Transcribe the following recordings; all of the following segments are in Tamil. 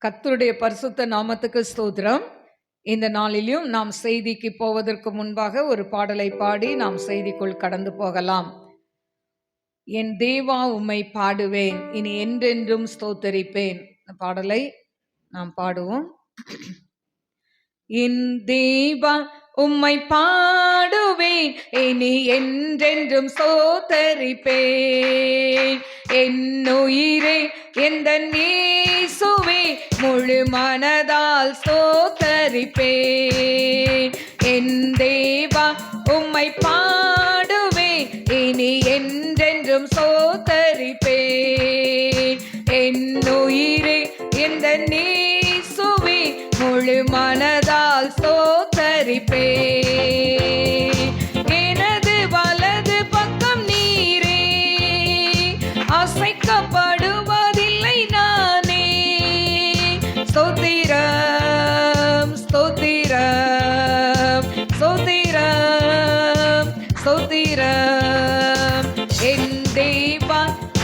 கர்த்தருடைய பரிசுத்த நாமத்துக்கு ஸ்தோத்திரம். இந்த நாளிலும் நாம் செய்திக்கு போவதற்கு முன்பாக ஒரு பாடலை பாடி நாம் செய்திக்குள் கடந்து போகலாம். என் தேவா உம்மை பாடுவேன், இனி என்றென்றும் ஸ்தோத்தரிப்பேன். இந்த பாடலை நாம் பாடுவோம். என் தேவா உம்மை பாடுவேன், இனி என்றென்றும் ஸ்தோத்தரிப்பேன். என் உயிரே எந்தன் இயேசுவே, முழு மனதால் ஸ்தோத்தரிப்பேன். என் தேவா உம்மை பாடுவேன், இனி என்றென்றும் ஸ்தோத்தரிப்பேன். என் உயிரே எந்தன் இயேசுவே, முழு மனதால் ஸ்தோத்தரிப்பேன். எனது வலது பக்கம் நீரே, அசைக்கப்படுவதில்லை நானே. ஸ்தோத்திரம் ஸ்தோத்திரம் ஸ்தோத்திரம் ஸ்தோத்திரம். என் தேவா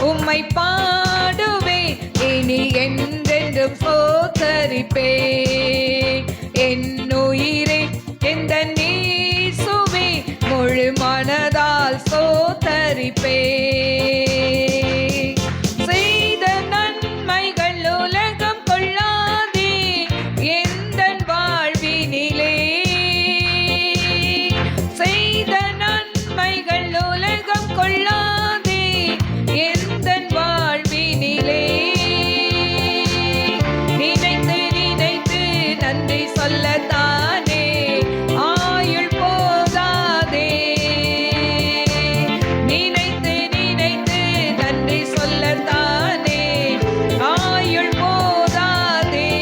உம்மை பாடுவேன், இனி என்றென்றும் ஸ்தோத்தரிப்பேன். என் உயிரே எந்தன் இயேசுவே, முழு மனதால் ஸ்தோத்தரிப்பேன். செய்த நன்மைகள் உலகம் கொள்ளாதே எந்தன் வாழ்வினிலே. செய்த நன்மைகள் உலகம் கொள்ளாதே எந்தன் வாழ்வினிலே. நினைத்து நினைத்து நன்றி சொல்லத்தானே ஆயுள் போதாதே. நினைத்து நினைத்து நன்றி சொல்லத்தானே ஆயுள் போதாதே.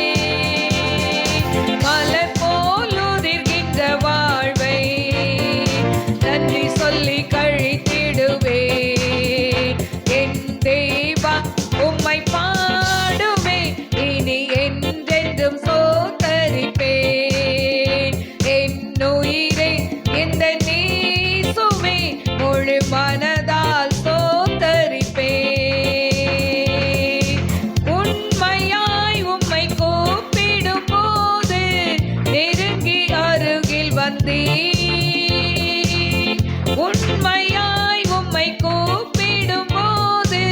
மலர் போல் உதிர்கின்ற வாழ்வை நன்றி சொல்லி கழித்திடுவே. என் தேவா உம்மை பாடுவே, இனி என்றென்றும் ஸ்தோத்தரிப்பேன். என் உயிரே எந்தன் இயேசுவே, முழு மனதால் ஸ்தோத்தரிப்பேன். உண்மையாய் உம்மை கூப்பிடும் போது நெருங்கி அருகில் வந்தீர். உண்மையாய் உம்மை கூப்பிடும் போது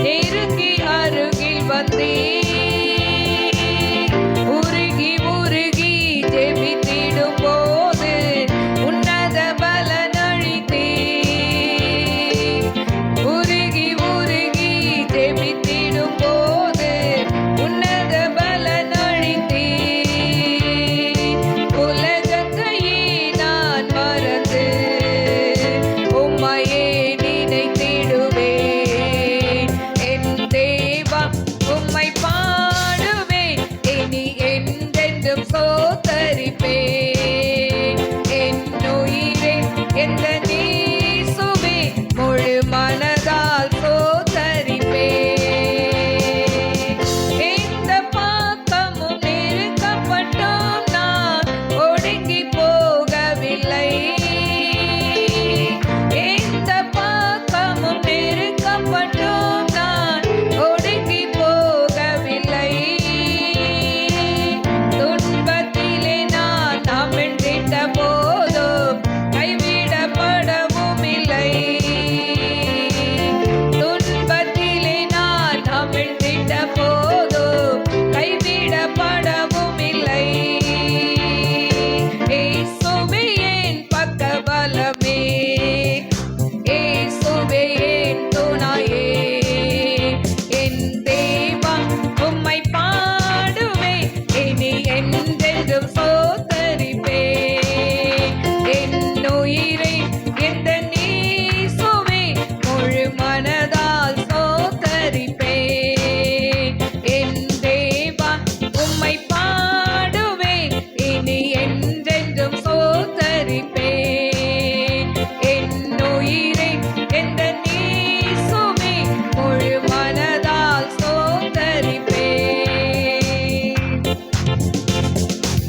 நெருங்கி அருகில் வந்தீர். உருகி உருகி ஜெபித்திடும் போது உன்னத பலன் அளித்தீர். உருகி உருகி ஜெபித்திடும் போது உன்னத பலன் அளித்தீர். உலகத்தையே நான் மறந்து உம்மையே நினைத்திடுவேன். என் தேவா உம்மை பாடுவேன், இனி என்றென்றும் ஸ்தோத்தரிப்பேன். என் உயிரே எந்தன் இயேசுவே, முழு மனதால் ஸ்தோத்தரிப்பேன். எந்த பக்கமும் நெருக்கப்பட்டோம் நான் ஒடுங்கி போகவில்லை. எந்த பக்கமும் நெருக்கப்பட்டோம் நான் ஒடுங்கி போகவில்லை. துன்பத்திலே நான் அமிழ்ந்திட்ட போதும் கைவிடப்படவும் இல்லை. துன்பத்திலே நான் அமிழ்ந்திட்ட போதும் கைவிடப்படவும் இல்லை. இயேசுவே என் பக்கபலமே, இயேசுவே என் துணையே. என் தேவா உம்மை பாடுவேன், இனி என்றென்றும் ஸ்தோத்தரிப்பேன். என் உயிரே எந்தன் இயேசுவே, முழு மனதால் ஸ்தோத்தரிப்பேன். என் தேவா உம்மை பாடுவேன், இனி என்றென்றும் ஸ்தோத்தரிப்பேன். என் உயிரே எந்தன் இயேசுவே, முழு மனதால் ஸ்தோத்தரிப்பேன்.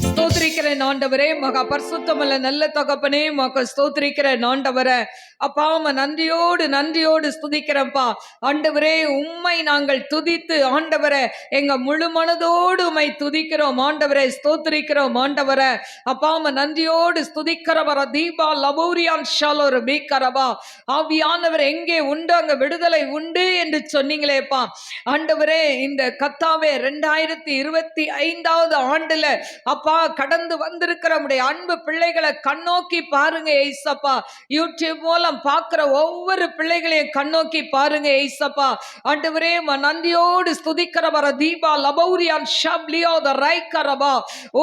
ஸ்தோத்திரிக்க ஸ்தோத்திரிக்கிறேன் ஆண்டவரே. மகா பரிசுத்தமுள்ள நல்ல தகப்பனே, மக ஸ்தோத்திரிக்கிறேன் ஆண்டவரே. அப்பா நன்றியோடு ஸ்துதிக்கிறப்பா ஆண்டவரே. உம்மை நாங்கள் துதித்து ஆண்டவரே எங்க முழு மனதோடு உம்மை துதிக்கிறோம் ஆண்டவரே, ஸ்தோத்திரிக்கிறோம் ஆண்டவரே. அப்பா நன்றியோடு ஸ்துதிக்கிறவர தீபா லபூரியான் ஷாலோர் பீக்கரபா. ஆவியானவர் எங்கே உண்டு அங்க விடுதலை உண்டு என்று சொன்னீங்களேப்பா ஆண்டவரே. இந்த கத்தாவே 2025 ஆண்டுல அப்பா கடந்து வந்திருக்கிற நம்முடைய அன்பு பிள்ளைகளை கண்ணோக்கி பாருங்க ஏசப்பா. யூடியூப் மூலம் பார்க்கிற ஒவ்வொரு பிள்ளைகளையும் கண்ணோக்கி பாருங்க ஏசப்பா ஆண்டவரே. நன்றியோடு ஸ்துதிக்கிறவர தீபா லபௌரியான் ஷப்லியோ த ரைக்கரபா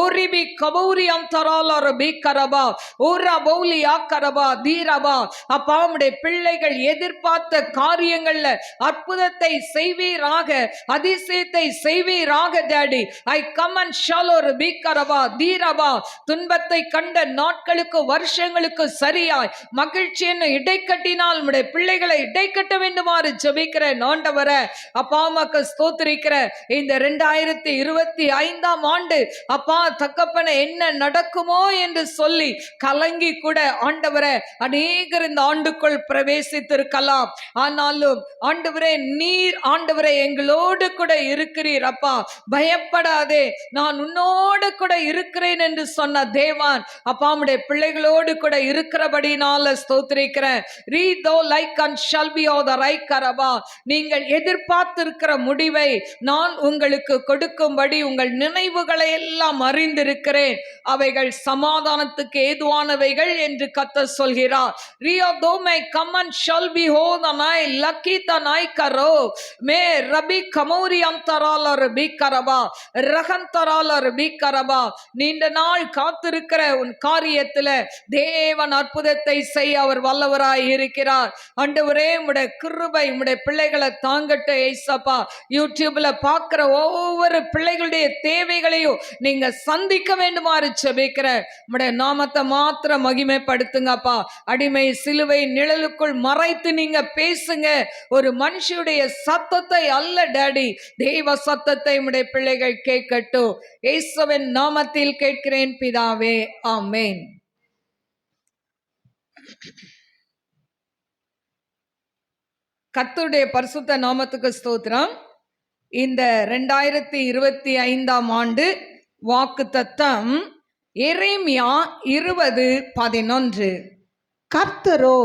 ஓரிபி கபௌரியான் தராலர பீக்கரபா ஓரா பௌலியா கரபா தீரபா. அப்பா நம்முடைய பிள்ளைகள் எதிர்பார்த்த காரியங்கள்ல அற்புதத்தை செய்வீராக, அதிசயத்தை செய்வீராக டாடி. ஐ கம் அண்ட் ஷாலோர் பீக்கரபா தீரபா. துன்பத்தை கண்ட நாட்களுக்கு வருஷங்களுக்கு சரியாய் மகிழ்ச்சி என்ன இடைக்கட்டினால் நம்முடைய பிள்ளைகளை இடைக்கட்ட வேண்டுமாறு ஜெபிக்கிறேன் ஆண்டவரே. அப்பா அம்மாக்கு ஸ்தோத்திரிக்கிற இந்த 2025 ஆண்டு அப்பா தகப்பன என்ன நடக்குமோ என்று சொல்லி கலங்கி கூட ஆண்டவரே அநேகர் இந்த ஆண்டுக்குள் பிரவேசித்திருக்கலாம். ஆனாலும் ஆண்டவரே நீர் ஆண்டவரே எங்களோடு கூட இருக்கிறீர் அப்பா. பயப்படாதே, நான் உன்னோடு கூட இருக்கிறேன் என்று சொன்ன தேவான் அப்பா உம்முடைய பிள்ளைகளோடு கூட இருக்கிறபடினால ஸ்தோத்திரிக்கிறேன். ரீதோ லைக் அண்ட் ஷல்பி ஆ த ரைக்கரபா. நீங்கள் எதிர்பார்த்திருக்கிற முடிவை நான் உங்களுக்கு கொடுக்கும்படி உங்கள் நினைவுகளை எல்லாம் அறிந்திருக்கிறேன். அவைகள் சமாதானத்துக்கு ஏதுவானவைகள் என்று கர்த்தர் சொல்கிறார். ரியோ தோ மை கம் அண்ட் ஷல்பி ஹோ த நை லக்கி த நை கரோ மே ரபி கமௌரி அந்தராலர் பீக்கரபா ரகந்தராலர் பீக்கரபா. நீண்ட நாள் காத்திருக்கிற உன் காரியத்துல தேவன் அற்புதத்தை செய்ய அவர் வல்லவராய் இருக்கிறார். ஆண்டவரே உம்முடைய கிருபை உம்முடைய பிள்ளைகளை தாங்கட்ட ஏசப்பா. யூடியூப்ல பார்க்கிற ஒவ்வொரு பிள்ளைகளுடைய தேவைகளையும் நீங்க சந்திக்க வேண்டுமாறு ஜெபிக்கிற உம்முடைய நாமத்தை மாத்திரம் மகிமைப்படுத்துங்கப்பா. அடிமை சிலுவை நிழலுக்குள் மறைத்து நீங்க பேசுங்க. ஒரு மனுஷனுடைய சத்தத்தை அல்ல டாடி, தேவ சத்தத்தை உம்முடைய பிள்ளைகள் கேட்கட்டும். இயேசுவின் நாமத்தில் கேட்கிறேன் பிதாவே, ஆமென். கர்த்தருடைய பரிசுத்த நாமத்துக்கு ஸ்தோத்திரம். இந்த 2025 ஆண்டு வாக்குத்தத்தம் எரேமியா 20:11. கர்த்தரோ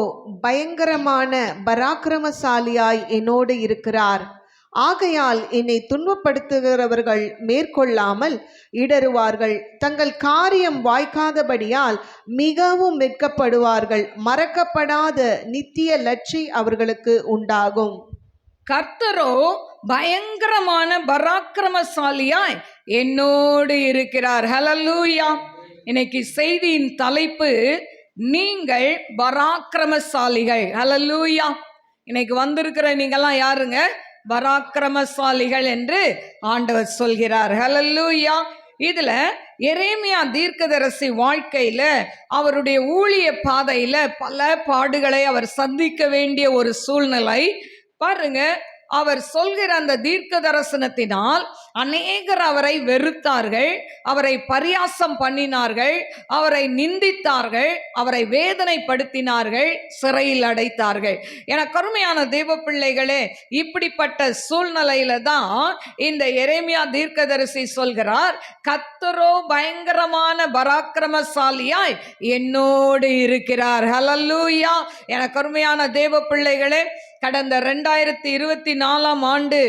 பயங்கரமான பராக்கிரமசாலியாய் என்னோடு இருக்கிறார். ஆகையால் என்னை துன்பப்படுத்துகிறவர்கள் மேற்கொள்ளாமல் இடறுவார்கள். தங்கள் காரியம் வாய்க்காதபடியால் மிகவும் வெட்கப்படுவார்கள். மறக்கப்படாத நித்திய லட்சி அவர்களுக்கு உண்டாகும். கர்த்தரோ பயங்கரமான பராக்கிரமசாலியாய் என்னோடு இருக்கிறார். ஹல்லேலூயா. இன்னைக்கு செய்தியின் தலைப்பு நீங்கள் பராக்கிரமசாலிகள். ஹல்லேலூயா. இன்னைக்கு வந்திருக்கிற நீங்கெல்லாம் யாருங்க? பராக்கிரமசாலிகள் என்று ஆண்டவர் சொல்கிறார். ஹல்லேலூயா. இதுல எரேமியா தீர்க்கதரிசி வாழ்க்கையில அவருடைய ஊழிய பாதையில பல பாடுகளை அவர் சந்திக்க வேண்டிய ஒரு சூழ்நிலை பாருங்க. அவர் சொல்கிற அந்த தீர்க்க தரிசனத்தினால் அநேகர் அவரை வெறுத்தார்கள், அவரை பரியாசம் பண்ணினார்கள், அவரை நிந்தித்தார்கள், அவரை வேதனைப்படுத்தினார்கள், சிறையில் அடைத்தார்கள். என கருமையான தேவ பிள்ளைகளே, இப்படிப்பட்ட சூழ்நிலையில தான் இந்த எரேமியா தீர்க்கதரிசி சொல்கிறார், கர்த்தரோ பயங்கரமான பராக்கிரமசாலியாய் என்னோடு இருக்கிறார். ஹல்லேலூயா. என கருமையான தேவ பிள்ளைகளே, கடந்த 2024 ஆண்டு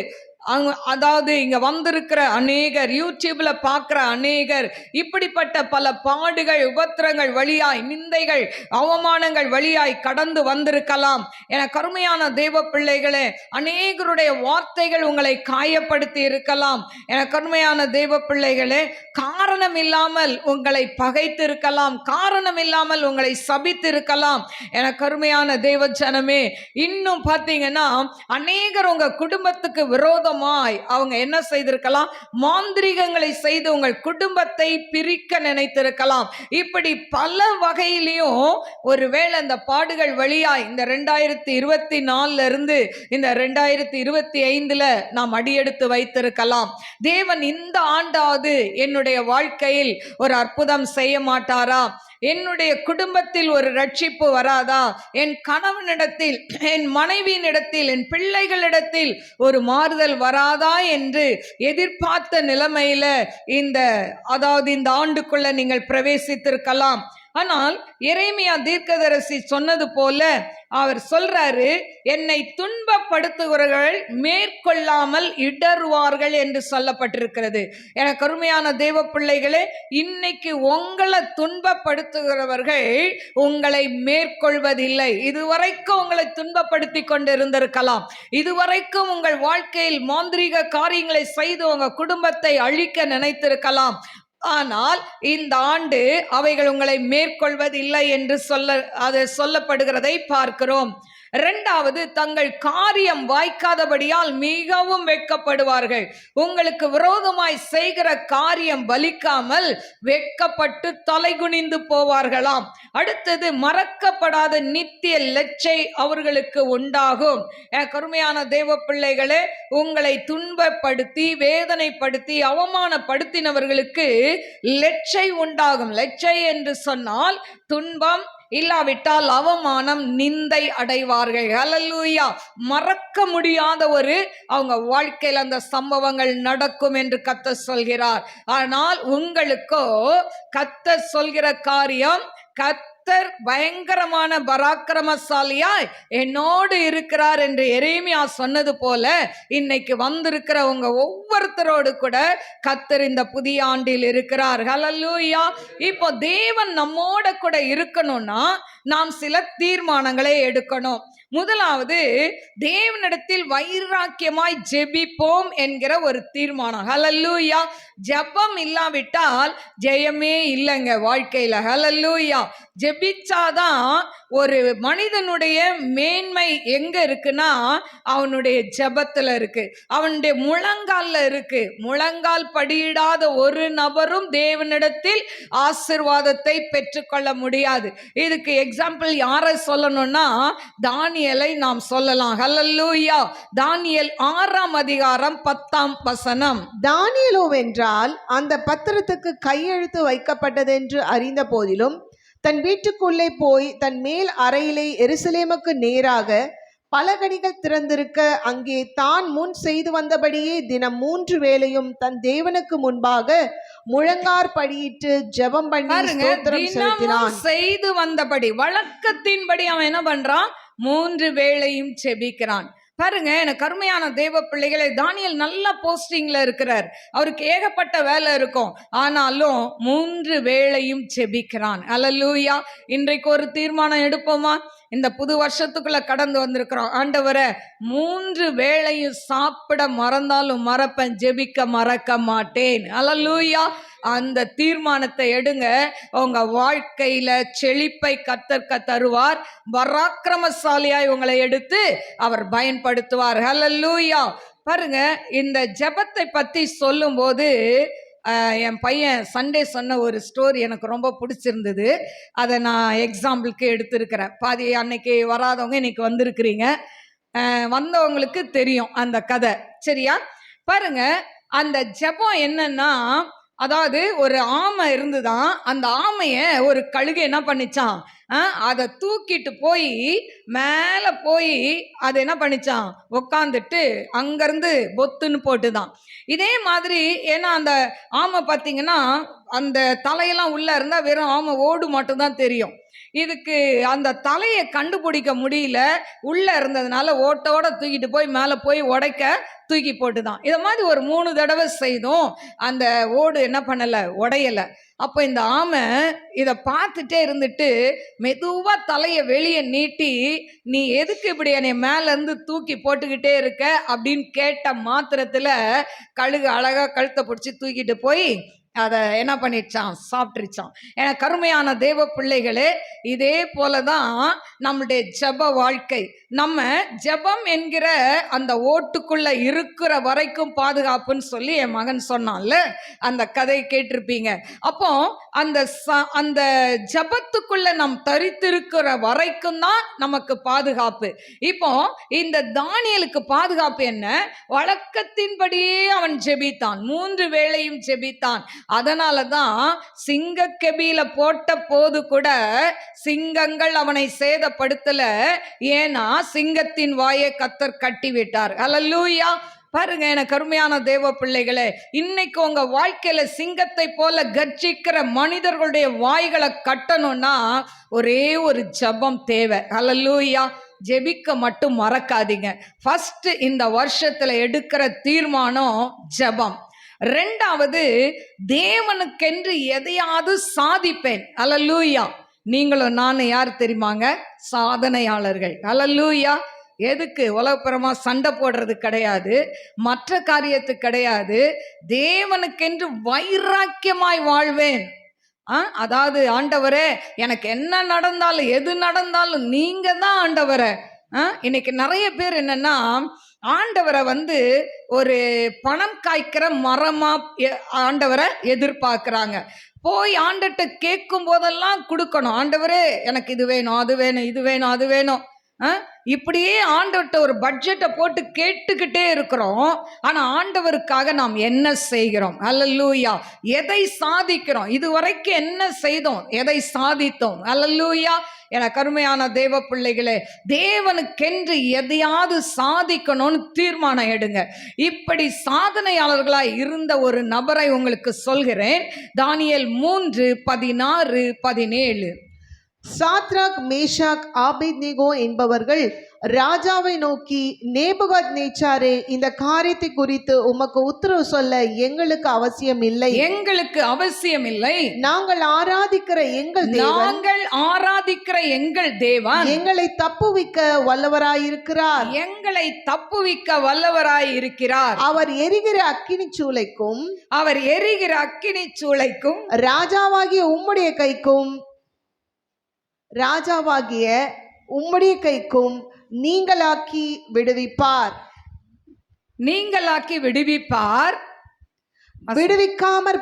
அதாவது இங்க வந்திருக்கிற அநேகர், யூடியூப்ல பார்க்கிற அநேகர் இப்படிப்பட்ட பல பாடுகள் உபத்திரங்கள் வழியாய், நிந்தைகள் அவமானங்கள் வழியாய் கடந்து வந்திருக்கலாம். என கருமையான தேவ பிள்ளைகளே, அநேகருடைய வார்த்தைகள் உங்களை காயப்படுத்தி இருக்கலாம். என கருமையான தேவ பிள்ளைகளே, காரணம் இல்லாமல் உங்களை பகைத்து இருக்கலாம், காரணம் இல்லாமல் உங்களை சபித்து இருக்கலாம். என கருமையான தேவ ஜனமே, இன்னும் பார்த்தீங்கன்னா அநேகர் உங்க குடும்பத்துக்கு விரோதமாக விரோதமாய் அவங்க என்ன செய்திருக்கலாம்? மாந்திரிகங்களை செய்து உங்கள் குடும்பத்தை பிரிக்க நினைத்திருக்கலாம். இப்படி பல வகையிலையும் ஒருவேளை அந்த பாடுகள் வழியாய் இந்த 2024 இருந்து இந்த 2025 நாம் அடியெடுத்து வைத்திருக்கலாம். தேவன் இந்த ஆண்டாவது என்னுடைய வாழ்க்கையில் ஒரு அற்புதம் செய்ய மாட்டாரா? என்னுடைய குடும்பத்தில் ஒரு ரட்சிப்பு வராதா? என் கணவனிடத்தில், என் மனைவியினிடத்தில், என் பிள்ளைகளிடத்தில் ஒரு மாறுதல் வராதா என்று எதிர்பார்த்த நிலைமையில இந்த ஆண்டுக்குள்ள நீங்கள் பிரவேசித்திருக்கலாம். ஆனால் எரேமியா தீர்க்கதரிசி சொன்னது போல அவர் சொல்றாரு, என்னை துன்பப்படுத்துகிறவர்கள் மேற்கொள்ளாமல் இடறுவார்கள் என்று சொல்லப்பட்டிருக்கிறது. எனக்கு அருமையான தேவ பிள்ளைகளே, இன்னைக்கு உங்களை துன்பப்படுத்துகிறவர்கள் உங்களை மேற்கொள்வதில்லை. இதுவரைக்கும் உங்களை துன்பப்படுத்தி கொண்டு இருந்திருக்கலாம். இதுவரைக்கும் உங்கள் வாழ்க்கையில் மாந்திரீக காரியங்களை செய்து உங்க குடும்பத்தை அழிக்க நினைத்திருக்கலாம். ஆனால் இந்த ஆண்டு அவைகள் உங்களை மேற்கொள்வதில்லை என்று சொல்லப்படுகிறதை பார்க்கிறோம். இரண்டாவது, தங்கள் காரியம் வாய்க்காதபடியால் மிகவும் வெட்கப்படுவார்கள். உங்களுக்கு விரோதமாய் செய்கிற காரியம் பலிக்காமல் வெட்கப்பட்டு தலைகுனிந்து போவார்களாம். அடுத்தது, மறக்கப்படாத நித்திய லட்சை அவர்களுக்கு உண்டாகும். கருமையான தேவ பிள்ளைகளே, உங்களை துன்பப்படுத்தி வேதனைப்படுத்தி அவமானப்படுத்தினவர்களுக்கு லட்சை உண்டாகும். லட்சை என்று சொன்னால் துன்பம், இல்லாவிட்டால் அவமானம், நிந்தை அடைவார்கள். ஹல்லேலூயா. மறக்க முடியாத அவங்க வாழ்க்கையில் அந்த சம்பவங்கள் நடக்கும் என்று கர்த்தர் சொல்கிறார். ஆனால் உங்களுக்கோ கர்த்தர் சொல்கிற காரியம், கர்த்தர் பயங்கரமான பராக்கிரமசாலியாய் என்னோடு இருக்கிறார் என்று எரேமியா சொன்னது போல இன்னைக்கு வந்திருக்கிற உங்க ஒவ்வொருத்தரோடு கூட கர்த்தர் இந்த புதிய ஆண்டில் இருக்கிறார். ஹல்லேலூயா. இப்போ தேவன் நம்மோட கூட இருக்கணும்னா நாம் சில தீர்மானங்களை எடுக்கணும். முதலாவது, தேவனிடத்தில் வைராக்கியமாய் ஜெபிப்போம் என்கிற ஒரு தீர்மானம். ஹல்லேலூயா. ஜெபம் இல்லாவிட்டால் ஜெயமே இல்லைங்க வாழ்க்கையில. ஹல்லேலூயா. ஜெபிச்சாதான் ஒரு மனிதனுடைய மேன்மை எங்க இருக்குன்னா அவனுடைய ஜெபத்துல இருக்கு, அவனுடைய முழங்கால்ல இருக்கு. முழங்கால் படியிடாத ஒரு நபரும் தேவனிடத்தில் ஆசீர்வாதத்தை பெற்றுக்கொள்ள முடியாது. இதுக்கு எக்ஸாம்பிள் யாரை சொல்லணும்னா தானியேலை நாம் சொல்லலாம். ஹல்லேலூயா. தானியேல் 6ஆம் அதிகாரம் 10ஆம் வசனம். தானியேலோ வென்றால் அந்த பத்திரத்துக்கு கையெழுத்து வைக்கப்பட்டது என்று அறிந்த போதிலும் தன் வீட்டுக்குள்ளே போய் தன் மேல் அறையிலே எருசலேமுக்கு நேராக பலகணிகள் திறந்திருக்க அங்கே தான் முன் செய்து வந்தபடியே தினம் 3 வேளையும் தன் தேவனுக்கு முன்பாக முழங்கார் படியிட்டு ஜெபம் பண்ணி ஸ்தோத்திரம் செலுத்தினான். செய்து வந்தபடி வழக்கத்தின்படி அவன் என்ன பண்றான்? 3 வேளையும் ஜெபிக்கிறான். பாருங்க, எனக்கு அருமையான தேவ பிள்ளைகளை, தானியேல் நல்ல போஸ்டிங்ல இருக்கிறார். அவருக்கு ஏகப்பட்ட வேலை இருக்கும். ஆனாலும் 3 வேளையும் ஜெபிக்கிறான். ஹல்லேலூயா. இன்றைக்கு ஒரு தீர்மானம் எடுப்போமா? இந்த புது வருஷத்துக்குள்ள கடந்து வந்திருக்கிறோம். ஆண்டவரே, 3 வேளையும் சாப்பிட மறந்தாலும் மறப்பேன், ஜெபிக்க மறக்க மாட்டேன். ஹல்லேலூயா. அந்த தீர்மானத்தை எடுங்க. உங்க வாழ்க்கையில செழிப்பை கர்த்தர் தருவார். பராக்கிரமசாலியாய் உங்களை எடுத்து அவர் பயன்படுத்துவார். ஹல்லேலூயா. பாருங்க, இந்த ஜெபத்தை பத்தி சொல்லும் போது என் பையன் சண்டே சொன்ன ஒரு ஸ்டோரி எனக்கு ரொம்ப பிடிச்சிருந்தது. அதை நான் எக்ஸாம்பிளுக்கு எடுத்திருக்கிறேன். பாதி அன்னைக்கு வராதவங்க இன்னைக்கு வந்திருக்கிறீங்க. வந்தவங்களுக்கு தெரியும் அந்த கதை. சரியா? பாருங்க, அந்த ஜெபம் என்னன்னா, அதாவது ஒரு ஆமை இருந்துதான். அந்த ஆமைய ஒரு கழுகு என்ன பண்ணிச்சான்? அதை தூக்கிட்டு போய் மேலே போய் அது என்ன பண்ணிச்சான்? உக்காந்துட்டு அங்கேருந்து பொத்துன்னு போட்டுதான். இதே மாதிரி, ஏன்னா அந்த ஆமை பார்த்தீங்கன்னா அந்த தலையெல்லாம் உள்ளே இருந்தால் வெறும் ஆமை ஓடு மட்டும்தான் தெரியும். இதுக்கு அந்த தலையை கண்டுபிடிக்க முடியல. உள்ளே இருந்ததுனால ஓட்டோட தூக்கிட்டு போய் மேலே போய் உடைக்க தூக்கி போட்டுதான். இதை மாதிரி ஒரு 3 தடவை செய்தும் அந்த ஓடு என்ன பண்ணலை? உடையலை. அப்போ இந்த ஆமை இதை பார்த்துட்டே இருந்துட்டு மெதுவாக தலையை வெளியே நீட்டி, நீ எதுக்கு இப்படி என்னை மேலேருந்து தூக்கி போட்டுக்கிட்டே இருக்க அப்படின்னு கேட்ட மாத்திரத்தில் கழுகு அழகாக கழுத்தை பிடிச்சி தூக்கிட்டு போய் அதை என்ன பண்ணிடுச்சான், சாப்பிட்டுருச்சான். என கருமையான தேவ பிள்ளைகளே, இதே போலதான் நம்முடைய ஜெப வாழ்க்கை. நம்ம ஜெபம் என்கிற அந்த ஓட்டுக்குள்ள இருக்கிற வரைக்கும் பாதுகாப்புன்னு சொல்லி என் மகன் சொன்னான்ல, அந்த கதை கேட்டிருப்பீங்க. அப்போ அந்த ஜெபத்துக்குள்ள நாம் தரித்திருக்கிற வரைக்கும் தான் நமக்கு பாதுகாப்பு. இப்போ இந்த தானியேலுக்கு பாதுகாப்பு என்ன? வழக்கத்தின்படியே அவன் ஜெபித்தான், 3 வேளையும் ஜெபித்தான். அதனாலதான் சிங்கக்கெபியில போட்ட போது கூட சிங்கங்கள் அவனை சேதப்படுத்தல. ஏன்னா சிங்கத்தின் வாயை கர்த்தர் கட்டி விட்டார். அல்லேலூயா. பாருங்க எனக்கு அருமையான தேவ பிள்ளைகளே, இன்னைக்கு உங்க வாழ்க்கையில சிங்கத்தை போல கர்ஜிக்கிற மனிதர்களுடைய வாய்களை கட்டணும்னா ஒரே ஒரு ஜெபம் தேவை. அல்லேலூயா. ஜெபிக்க மட்டும் மறக்காதீங்க. ஃபர்ஸ்ட் இந்த வருஷத்துல எடுக்கிற தீர்மானம் ஜெபம். 2வது, தேவனுக்கென்று எதையாவது சாதிப்பேன். அல்லேலூயா. நீங்களும் நானும் யார் தெரியுமாங்க? சாதனையாளர்கள். அல்லேலூயா. எதுக்கு? உலகப்புறமா சண்டை போடுறது கிடையாது, மற்ற காரியத்துக்கு கிடையாது. தேவனுக்கென்று வைராக்கியமாய் வாழ்வேன். அதாவது ஆண்டவரே, எனக்கு என்ன நடந்தாலும் எது நடந்தாலும் நீங்க தான் ஆண்டவரே. இன்னைக்கு நிறைய பேர் என்னன்னா, ஆண்டவரை ஒரு பணம் காய்க்கிற மரமா ஆண்டவரை எதிர்பார்க்கிறாங்க. போய் ஆண்டர்கிட்ட கேட்கும் போதெல்லாம் கொடுக்கணும். ஆண்டவரே எனக்கு இது வேணும், அது வேணும், இது வேணும், அது வேணும். இப்படியே ஆண்டவர்கிட்ட ஒரு பட்ஜெட்டை போட்டு கேட்டுக்கிட்டே இருக்கிறோம். ஆனா ஆண்டவருக்காக நாம் என்ன செய்கிறோம்? அல்லேலூயா. எதை சாதிக்கிறோம்? இதுவரைக்கும் என்ன செய்தோம்? எதை சாதித்தோம்? அல்லேலூயா. என கருமையான தேவ பிள்ளைகளே, தேவனுக்கென்று எதையாவது சாதிக்கணும்னு தீர்மானம் எடுங்க. இப்படி சாதனையாளர்களாய் இருந்த ஒரு நபரை உங்களுக்கு சொல்கிறேன். தானியேல் 3:16-17. சாத்ராக், மேஷாக், ஆபேத்நேகோ என்பவர்கள் ராஜாவை நோக்கி, நேபுகாத்நேச்சாரே, இந்த காரியத்தை குறித்து உமக்கு உத்தரவு சொல்ல எங்களுக்கு அவசியம் இல்லை. எங்களுக்கு அவசியம் இல்லை. நாங்கள் ஆராதிக்கிற எங்கள் தேவன் எங்களை தப்புவிக்க வல்லவராயிருக்கிறார். எங்களை தப்புவிக்க வல்லவராயிருக்கிறார். அவர் எரிகிற அக்கினி சூளைக்கும் ராஜாவாகிய உம்முடைய கைக்கும் நீங்களாக்கி விடுவிப்பார். விடுவிக்காமற்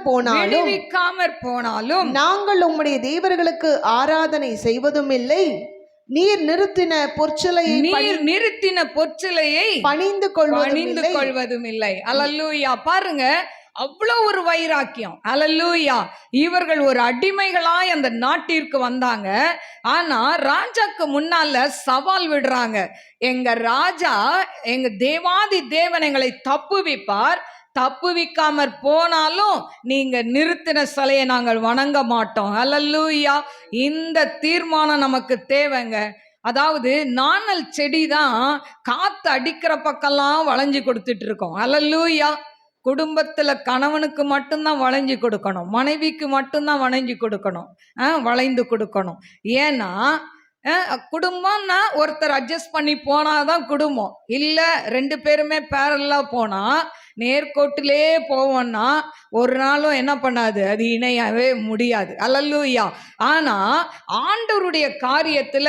போனாலும் நாங்கள் உம்முடைய தேவர்களுக்கு ஆராதனை செய்வதும் இல்லை. நீர் நிறுத்தின பொற்சிலையை பணிந்து கொள்வதும் இல்லை. அல்லேலூயா. பாருங்க, அவ்வளவு ஒரு வைராக்கியம். அல்லேலூயா. இவர்கள் ஒரு அடிமைகளாய் அந்த நாட்டிற்கு வந்தாங்க. ஆனா ராஜாக்கு முன்னால சவால் விடுறாங்க. எங்க ராஜா, எங்க தேவாதி தேவன் எங்களை தப்புவிப்பார். தப்புவிக்காமற் போனாலும் நீங்க நிறுத்தின சிலையை நாங்கள் வணங்க மாட்டோம். அல்லேலூயா. இந்த தீர்மானம் நமக்கு தேவைங்க. அதாவது நாணல் செடி தான் காத்து அடிக்கிற பக்கம்லாம் வளைஞ்சு கொடுத்துட்டு இருக்கோம். அல்லேலூயா. குடும்பத்துல கணவனுக்கு மட்டும்தான் வளைஞ்சு கொடுக்கணும், மனைவிக்கு மட்டும்தான் வளைஞ்சு கொடுக்கணும், வளைந்து கொடுக்கணும். ஏன்னா குடும்பம்னா ஒருத்தர் அட்ஜஸ்ட் பண்ணி போனாதான் குடும்பம். இல்ல 2 பேருமே பேரலா போனா, நேர்கோட்டிலே போவோம்னா ஒரு நாளும் என்ன பண்ணாது, அது இணையவே முடியாது. அல்லேலூயா. ஆனா ஆண்டவருடைய காரியத்துல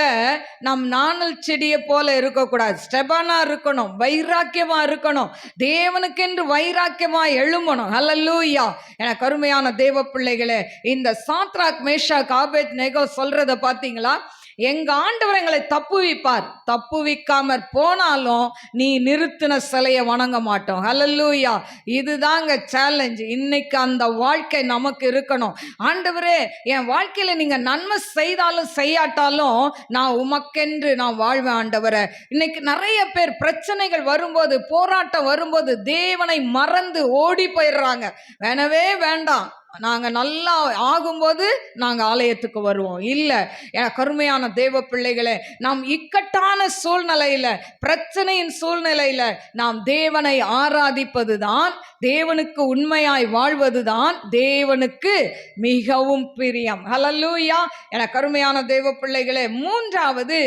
நம் நாணல் செடியை போல இருக்கக்கூடாது. ஸ்டெபனா இருக்கணும், வைராக்கியமா இருக்கணும், தேவனுக்கென்று வைராக்கியமா எழும்பணும். அல்லேலூயா. எனக்கு அருமையான தேவ பிள்ளைகளே, இந்த சாத்ராக், மேஷாக், ஆபேத்நேகோ சொல்றத பாத்தீங்களா? எங்க ஆண்டவர் எங்களை தப்புவிப்பார். தப்புவிக்காமற் போனாலும் நீ நிறுத்தின சிலையை வணங்க மாட்டோம். அல்லேலூயா. இதுதாங்க சேலஞ்ச். இன்னைக்கு அந்த வாழ்க்கை நமக்கு இருக்கணும். ஆண்டவரே, என் வாழ்க்கையில நீங்க நன்மை செய்தாலும் செய்யாட்டாலும் நான் உமக்கென்று நான் வாழ்வேன் ஆண்டவரே. இன்னைக்கு நிறைய பேர் பிரச்சனைகள் வரும்போது, போராட்டம் வரும்போது தேவனை மறந்து ஓடி போயிடுறாங்க. வேணவே வேண்டாம், நாங்க நல்லா ஆகும்போது நாங்க ஆலயத்துக்கு வருவோம். இல்ல, கருமையான தேவ பிள்ளைகளே, நாம் இக்கட்டான சூழ்நிலையில, பிரச்சனையின் சூழ்நிலையில நாம் தேவனை ஆராதிப்பதுதான், தேவனுக்கு உண்மையாய் வாழ்வதுதான் தேவனுக்கு மிகவும் பிரியம். ஹல்லேலூயா. கருமையான தேவ பிள்ளைகளே, 3வது,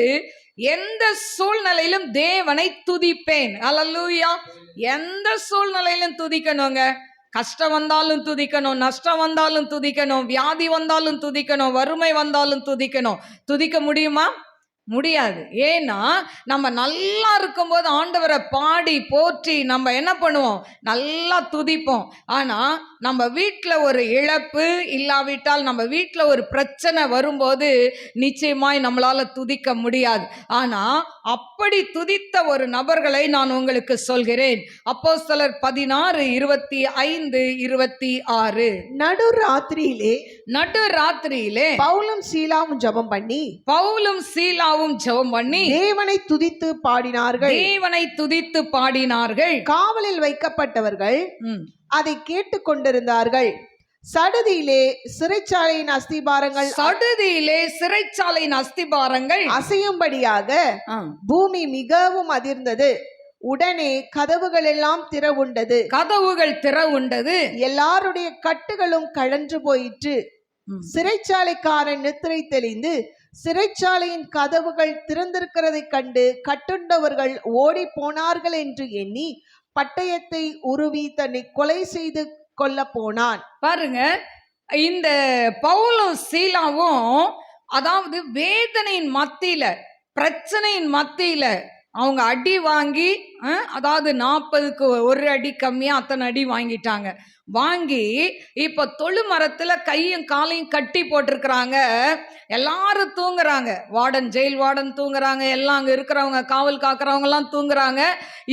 எந்த சூழ்நிலையிலும் தேவனை துதிப்பேன். ஹல்லேலூயா. எந்த சூழ்நிலையிலும் துதிக்கணுங்க. கஷ்டம் வந்தாலும் துதிக்கணும், நஷ்டம் வந்தாலும் துதிக்கணும், வியாதி வந்தாலும் துதிக்கணும், வறுமை வந்தாலும் துதிக்கணும். துதிக்க முடியுமா? முடியாது. ஏன்னா நம்ம நல்லா இருக்கும்போது ஆண்டவரை பாடி போற்றி நம்ம என்ன பண்ணுவோம்? நல்லா துதிப்போம். ஆனா நம்ம வீட்டில் ஒரு இழப்பு இல்லாவிட்டால், நம்ம வீட்டில் ஒரு பிரச்சனை வரும்போது நிச்சயமாய் நம்மளால துதிக்க முடியாது. ஆனா அப்படி துதித்த ஒரு நபர்களை நான் உங்களுக்கு சொல்கிறேன். அப்போஸ்தலர் 16:25-26. நடு ராத்திரியிலே பவுலும் சீலாவும் ஜெபம் பண்ணி தேவனை துதித்து பாடினார்கள். காவலில் வைக்கப்பட்டவர்கள் அதை கேட்டுக் கொண்டிருந்தார்கள். சடுதியிலே சிறைச்சாலையின் அஸ்திபாரங்கள் அசையும்படியாக பூமி மிகவும் அதிர்ந்தது. உடனே கதவுகள் திறவுண்டது. எல்லாருடைய கட்டுகளும் கழன்று போயிற்று. சிறைச்சாலைக்காரன் நித்திரை தெளிந்து சிறைச்சாலையின் கதவுகள் திறந்திருக்கிறதை கண்டு கட்டுண்டவர்கள் ஓடி போனார்கள் என்று எண்ணி பட்டயத்தை உருவி தன்னை கொலை செய்து கொள்ள போனான். பாருங்க, இந்த பவுலும் சீலாவும் அதாவது வேதனையின் மத்தியில, பிரச்சனையின் மத்தியில அவங்க அடி வாங்கி, அதாவது 40க்கு ஒரு அடி கம்மியா அத்தனை அடி வாங்கிட்டாங்க. வாங்கி இப்ப தொழு மரத்துல கையும் காலையும் கட்டி போட்டிருக்கிறாங்க. எல்லாரும் தூங்குறாங்க. ஜெயில் வார்டன் தூங்குறாங்க. எல்லாம் அங்க இருக்கிறவங்க, காவல் காக்கிறவங்க எல்லாம் தூங்குறாங்க.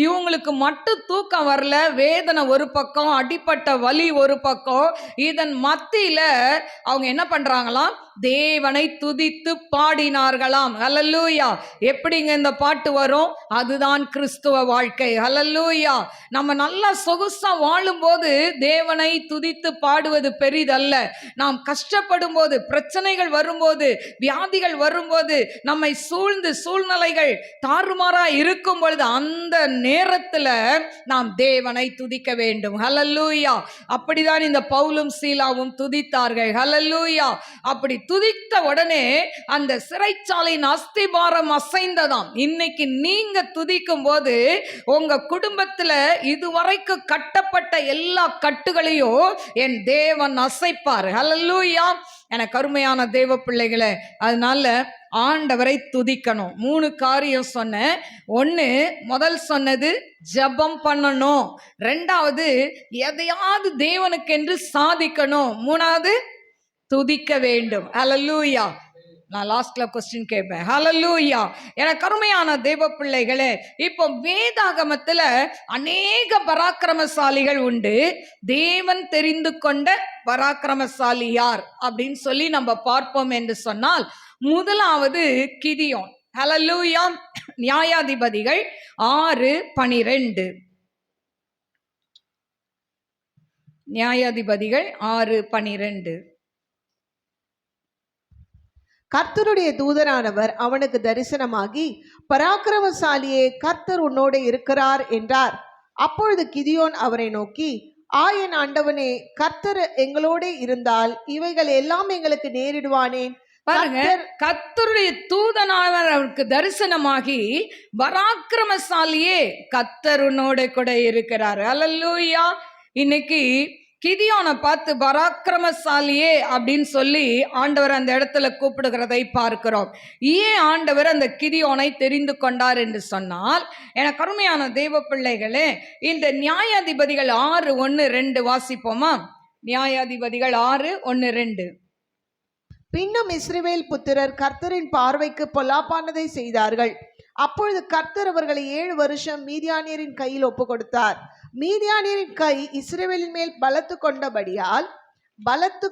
இவங்களுக்கு மட்டும் தூக்கம் வரல. வேதனை ஒரு பக்கம், அடிப்பட்ட வலி ஒரு பக்கம். இதன் மத்தியில அவங்க என்ன பண்றாங்களாம்? தேவனை துதித்து பாடினார்களாம். ஹல்லேலூயா. எப்படிங்க இந்த பாட்டு வரும்? அதுதான் கிறிஸ்துவ வாழ்க்கை. ஹல்லேலூயா. நம்ம நல்லா சொகுசா வாழும்போது தேவனை துதித்து பாடுவது பெரிதல்ல. நாம் கஷ்டப்படும் போது, பிரச்சனைகள் வரும்போது, வியாதிகள் வரும்போது, நம்மை சூழ்ந்து சூழ்நிலைகள் தாறுமாறா இருக்கும் பொழுது அந்த நேரத்துல நாம் தேவனை துதிக்க வேண்டும். ஹல்லேலூயா. அப்படிதான் இந்த பவுலும் சீலாவும் துதித்தார்கள். ஹல்லேலூயா. அப்படி துதித்த உடனே அந்த சிறைச்சாலையின் அஸ்திபாரம் அசைந்ததாம். இன்னைக்கு நீங்க துதிக்கும் போது உங்க குடும்பத்துல இதுவரைக்கும் கட்டப்பட்ட எல்லா கட்டுகளையும் என் தேவன் அசைப்பார். ஹல்லேலூயா. எனக்கு அருமையான தேவ பிள்ளைகளே, அதனால ஆண்டவரை துதிக்கணும். 3 காரியம் சொன்னேன். முதல் சொன்னது ஜெபம் பண்ணணும். 2வது எதையாவது தேவனுக்கென்று சாதிக்கணும். 3வது துதிக்க வேண்டும். ஹல்லேலூயா. நான் லாஸ்ட்ல கொஸ்டின் கேட்பேன். ஹல்லேலூயா. எனக்கு அருமையான தேவ பிள்ளைகளே, இப்போ வேதாகமத்துல அநேக பராக்கிரமசாலிகள் உண்டு. தேவன் தெரிந்து கொண்ட பராக்கிரமசாலி யார் அப்படின்னு சொல்லி நம்ம பார்ப்போம் என்று சொன்னால், முதலாவது கிதியோன். ஹல்லேலூயா. நியாயாதிபதிகள் 6:12. நியாயாதிபதிகள் 6:12. கர்த்தருடைய தூதனானவர் அவனுக்கு தரிசனமாகி, பராக்கிரமசாலியே, கர்த்தர் உன்னோடு இருக்கிறார் என்றார். அப்பொழுது கிதியோன் அவரை நோக்கி, என் ஆண்டவனே, கர்த்தர் எங்களோட இருந்தால் இவைகள் எல்லாம் எங்களுக்கு நேரிடுவானேன்? பாருங்க, கர்த்தருடைய தூதனானவர் அவனுக்கு தரிசனமாகி, பராக்கிரமசாலியே, கர்த்தர் உன்னோட கூட இருக்கிறார். ஹல்லேலூயா. இன்னைக்கு கிதியோனை பார்த்து பராக்கிரமசாலியே அப்படின்னு சொல்லி ஆண்டவர் அந்த இடத்துல கூப்பிடுகிறதை பார்க்கிறோம். ஏன் ஆண்டவர் அந்த கிதியோனை தெரிந்து கொண்டார் என்று சொன்னால், எனக்கு அருமையான தேவ பிள்ளைகளே, இந்த நியாயாதிபதிகள் 6:1-2 வாசிப்போமா? நியாயாதிபதிகள் 6:1-2. பின்னும் இஸ்ரவேல் புத்திரர் கர்த்தரின் பார்வைக்கு பொல்லாப்பானதை செய்தார்கள். அப்பொழுது கர்த்தர் அவர்களை 7 வருஷம் மீதியானியரின் கையில் ஒப்பு கொடுத்தார். மீதியானியரின் கை இஸ்ரவேலின் மேல் பலத்து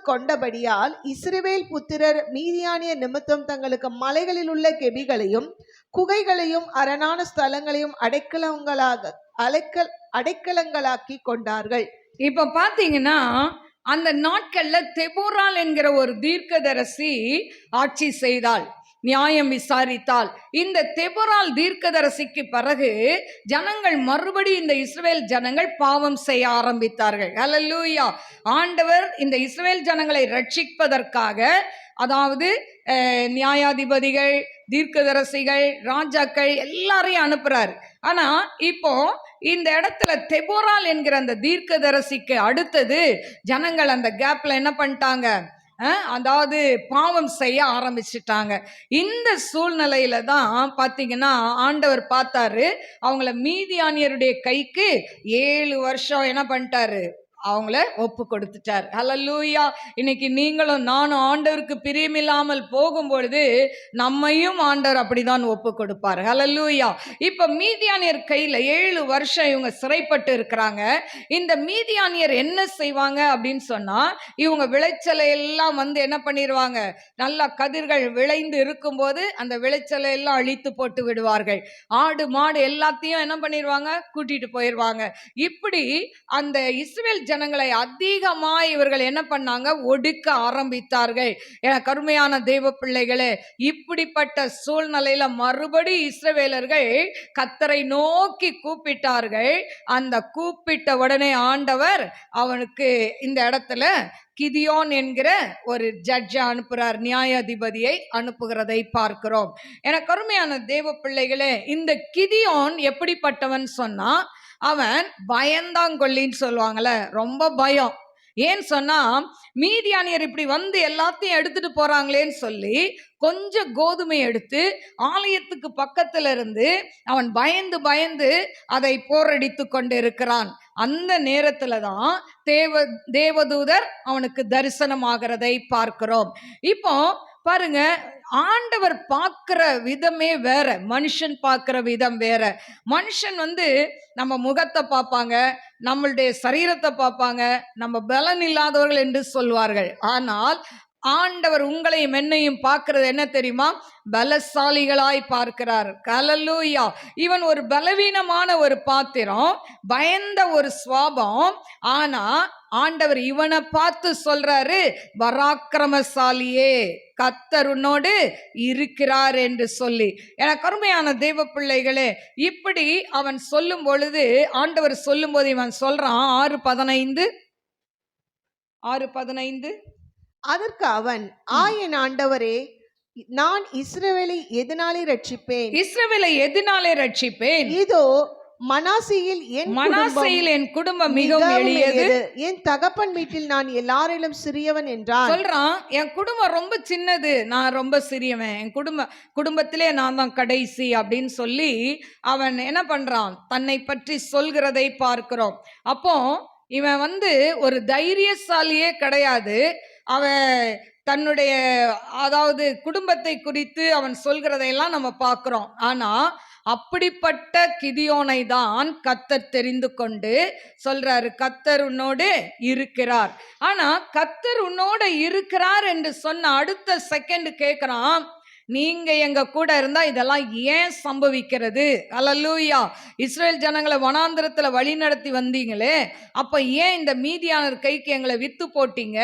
கொண்டபடியால் இஸ்ரவேல் புத்திரர் மீதியானியர் நிமித்தம் தங்களுக்கு மலைகளில் உள்ள கெபிகளையும் குகைகளையும் அரணான ஸ்தலங்களையும் அடைக்கலங்களாக்கி கொண்டார்கள். இப்ப பாத்தீங்கன்னா, அந்த நாட்கள்ல தெபோராள் என்கிற ஒரு தீர்க்கதரிசி ஆட்சி செய்தாள், நியாயம் விசாரித்தால். இந்த தெபோராள் தீர்க்கதரிசிக்கு பிறகு ஜனங்கள் மறுபடி இந்த இஸ்ரவேல் ஜனங்கள் பாவம் செய்ய ஆரம்பித்தார்கள். ஹல்லேலூயா. ஆண்டவர் இந்த இஸ்ரவேல் ஜனங்களை ரட்சிப்பதற்காக, அதாவது நியாயாதிபதிகள், தீர்க்கதரிசிகள், ராஜாக்கள் எல்லாரையும் அனுப்புறாரு. ஆனா இப்போ இந்த இடத்துல தெபோரால் என்கிற அந்த தீர்க்கதரிசிக்கு அடுத்தது ஜனங்கள் அந்த கேப்ல என்ன பண்ணிட்டாங்க, அதாவது பாவம் செய்ய ஆரம்பிச்சிட்டாங்க. இந்த சூழ்நிலையில தான் பாத்தீங்கன்னா ஆண்டவர் பார்த்தாரு, அவங்கள மீதியானியருடைய கைக்கு 7 வருஷம் என்ன பண்ணிட்டாரு, அவங்கள ஒப்பு கொடுத்துட்டார். ஹல்லேலூயா. இன்னைக்கு நீங்களும் நானும் ஆண்டவருக்கு பிரியமில்லாமல் போகும்பொழுது நம்மையும் ஆண்டவர் அப்படிதான் ஒப்பு கொடுப்பார். ஹல்லேலூயா. இப்ப மீதியானியர் கையில 7 வருஷம் இவங்க சிறைப்பட்டு இருக்கிறாங்க. இந்த மீதியானியர் என்ன செய்வாங்க அப்படின்னு சொன்னா, இவங்க விளைச்சலை எல்லாம் வந்து என்ன பண்ணிடுவாங்க, நல்லா கதிர்கள் விளைந்து இருக்கும்போது அந்த விளைச்சலை எல்லாம் அழித்து போட்டு விடுவார்கள். ஆடு மாடு எல்லாத்தையும் என்ன பண்ணிடுவாங்க, கூட்டிட்டு போயிடுவாங்க. இப்படி அந்த இஸ்ரவேல் ஜனங்களை அதிகமாய் இவர்கள் என்ன பண்ணாங்க, ஒடுக்க ஆரம்பித்தார்கள். என கருமையான தேவ பிள்ளைகளே, இப்படிப்பட்ட சூழ்நிலையில மறுபடி இஸ்ரவேலர்கள் கர்த்தரை நோக்கி கூப்பிட்டார்கள். அந்த கூப்பிட்ட உடனே ஆண்டவர் அவனுக்கு இந்த இடத்துல கிதியோன் என்கிற ஒரு ஜட்ஜை அனுப்புறார், நியாயாதிபதியை அனுப்புகிறதை பார்க்கிறோம். என கருமையான தேவ பிள்ளைகளே, இந்த கிதியோன் எப்படிப்பட்டவன் சொன்னா, அவன் பயந்தாங்கொல்லின்னு சொல்லுவாங்கல்ல, ரொம்ப பயம். ஏன்னு சொன்னா, மீதியானியர் இப்படி வந்து எல்லாத்தையும் எடுத்துட்டு போறாங்களேன்னு சொல்லி கொஞ்சம் கோதுமை எடுத்து ஆலயத்துக்கு பக்கத்துல இருந்து அவன் பயந்து பயந்து அதை போரடித்து கொண்டு இருக்கிறான். அந்த நேரத்துல தான் தேவதூதர் அவனுக்கு தரிசனமாகிறதை பார்க்கிறோம். இப்போ பாருங்க, ஆண்டவர் பார்க்கிற விதமே வேற, மனுஷன் பார்க்கிற விதம் வேற. மனுஷன் வந்து நம்ம முகத்தை பார்ப்பாங்க, நம்மளுடைய சரீரத்தை பார்ப்பாங்க, நம்ம பலன் இல்லாதவர்கள் என்று சொல்வார்கள். ஆனால் ஆண்டவர் உங்களையும் என்னையும் பார்க்கிறது என்ன தெரியுமா, பலசாலிகளாய் பார்க்கிறார். ஹல்லேலூயா. இவன் ஒரு பலவீனமான ஒரு பாத்திரம், பயந்த ஒரு சுவாபம். ஆனா ஆண்டவர் இவனை பார்த்து சொல்றாரு, பராக்கிரமசாலியே, கர்த்தர் உன்னோடு இருக்கிறார் என்று சொல்லி. எனக்கு அருமையான தேவ பிள்ளைகளே, இப்படி அவன் சொல்லும் பொழுது, ஆண்டவர் சொல்லும் போது இவன் சொல்றான், 6:15 அதற்கு அவன், என் ஆண்டவரே, நான் இஸ்ரவேலை எதனாலே ரட்சிப்பேன்? இஸ்ரவேலை எதனாலே ரட்சிப்பேன்? இதோ மனாசேயில் என் குடும்பம் மிகவும் எளியது, என் தகப்பன் வீட்டில் நான் எல்லாரிலும் சிறியவன் என்றான். சொல்றான், என் குடும்பம் ரொம்ப சின்னது, நான் ரொம்ப சிறியவன், என் குடும்பத்திலே நான் தான் கடைசி அப்படின்னு சொல்லி அவன் என்ன பண்றான், தன்னை பற்றி சொல்கிறதை பார்க்கிறோம். அப்போ இவன் வந்து ஒரு தைரியசாலியே கிடையாது. அவன் தன்னுடைய அதாவது குடும்பத்தை குறித்து அவன் சொல்கிறதையெல்லாம் நம்ம பார்க்கிறோம். ஆனா அப்படிப்பட்ட கிதியோனை தான் கர்த்தர் தெரிந்து கொண்டு சொல்றாரு, கர்த்தர் உன்னோடு இருக்கிறார். ஆனா கர்த்தர் உன்னோடு இருக்கிறார் என்று சொன்ன அடுத்த செகண்ட் கேட்கிறான், நீங்க எங்க கூட இருந்தா இதெல்லாம் ஏன் சம்பவிக்கிறது? ஹல்லேலூயா. இஸ்ரேல் ஜனங்களை வனாந்திரத்துல வழி நடத்தி வந்தீங்களே, அப்ப ஏன் இந்த மீதியானர் கைக்கு எங்களை வித்து போட்டீங்க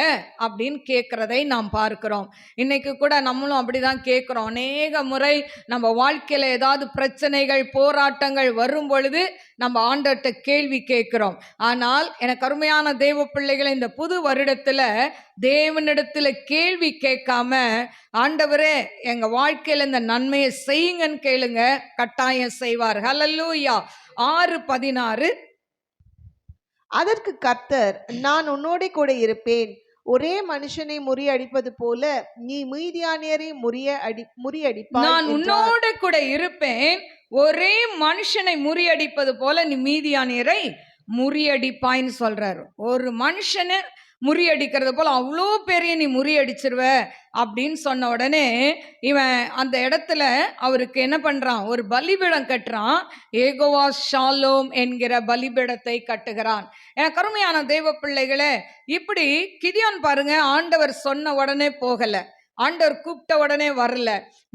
அப்படின்னு கேட்கிறதை நாம் பார்க்கிறோம். இன்னைக்கு கூட நம்மளும் அப்படிதான் கேட்கிறோம். அநேக முறை நம்ம வாழ்க்கையில ஏதாவது பிரச்சனைகள் போராட்டங்கள் வரும் பொழுது நம்ம ஆண்டவர்கிட்ட கேள்வி கேட்கிறோம். ஆனால் எனக்கு அருமையான தேவ பிள்ளைகளை, இந்த புது வருடத்துல தேவனிடத்துல கேள்வி கேட்காம, ஆண்டவரே எங்க வாழ்க்கையில இந்த நன்மையை செய்யுங்கன்னு கேளுங்க, கட்டாயம் செய்வார். ஹல்லேலூயா. 6:16 அதற்கு கர்த்தர், நான் உன்னோட கூட இருப்பேன், ஒரே மனுஷனை முறியடிப்பது போல நீ மீதியானியரை முறியடிப்பாய். நான் உன்னோட கூட இருப்பேன், ஒரே மனுஷனை முறியடிப்பது போல நீ மீதியானியரை முறியடிப்பாய்ன்னு சொல்றாரு. ஒரு மனுஷனை முறியடிக்கிறது போல அவ்வளோ பெரிய நீ முறியடிச்சிருவ அப்படின்னு சொன்ன உடனே இவன் அந்த இடத்துல அவருக்கு என்ன பண்றான், ஒரு பலிபீடம் கட்டுறான். ஏகோவா ஷாலோம் என்கிற பலிபீடத்தை கட்டுகிறான். எனக்கு அருமையான தேவ பிள்ளைகளே, இப்படி கிதியோன் பாருங்க, ஆண்டவர் சொன்ன உடனே போகல, ஆண்டவர் கூப்பிட்ட உடனே வரல.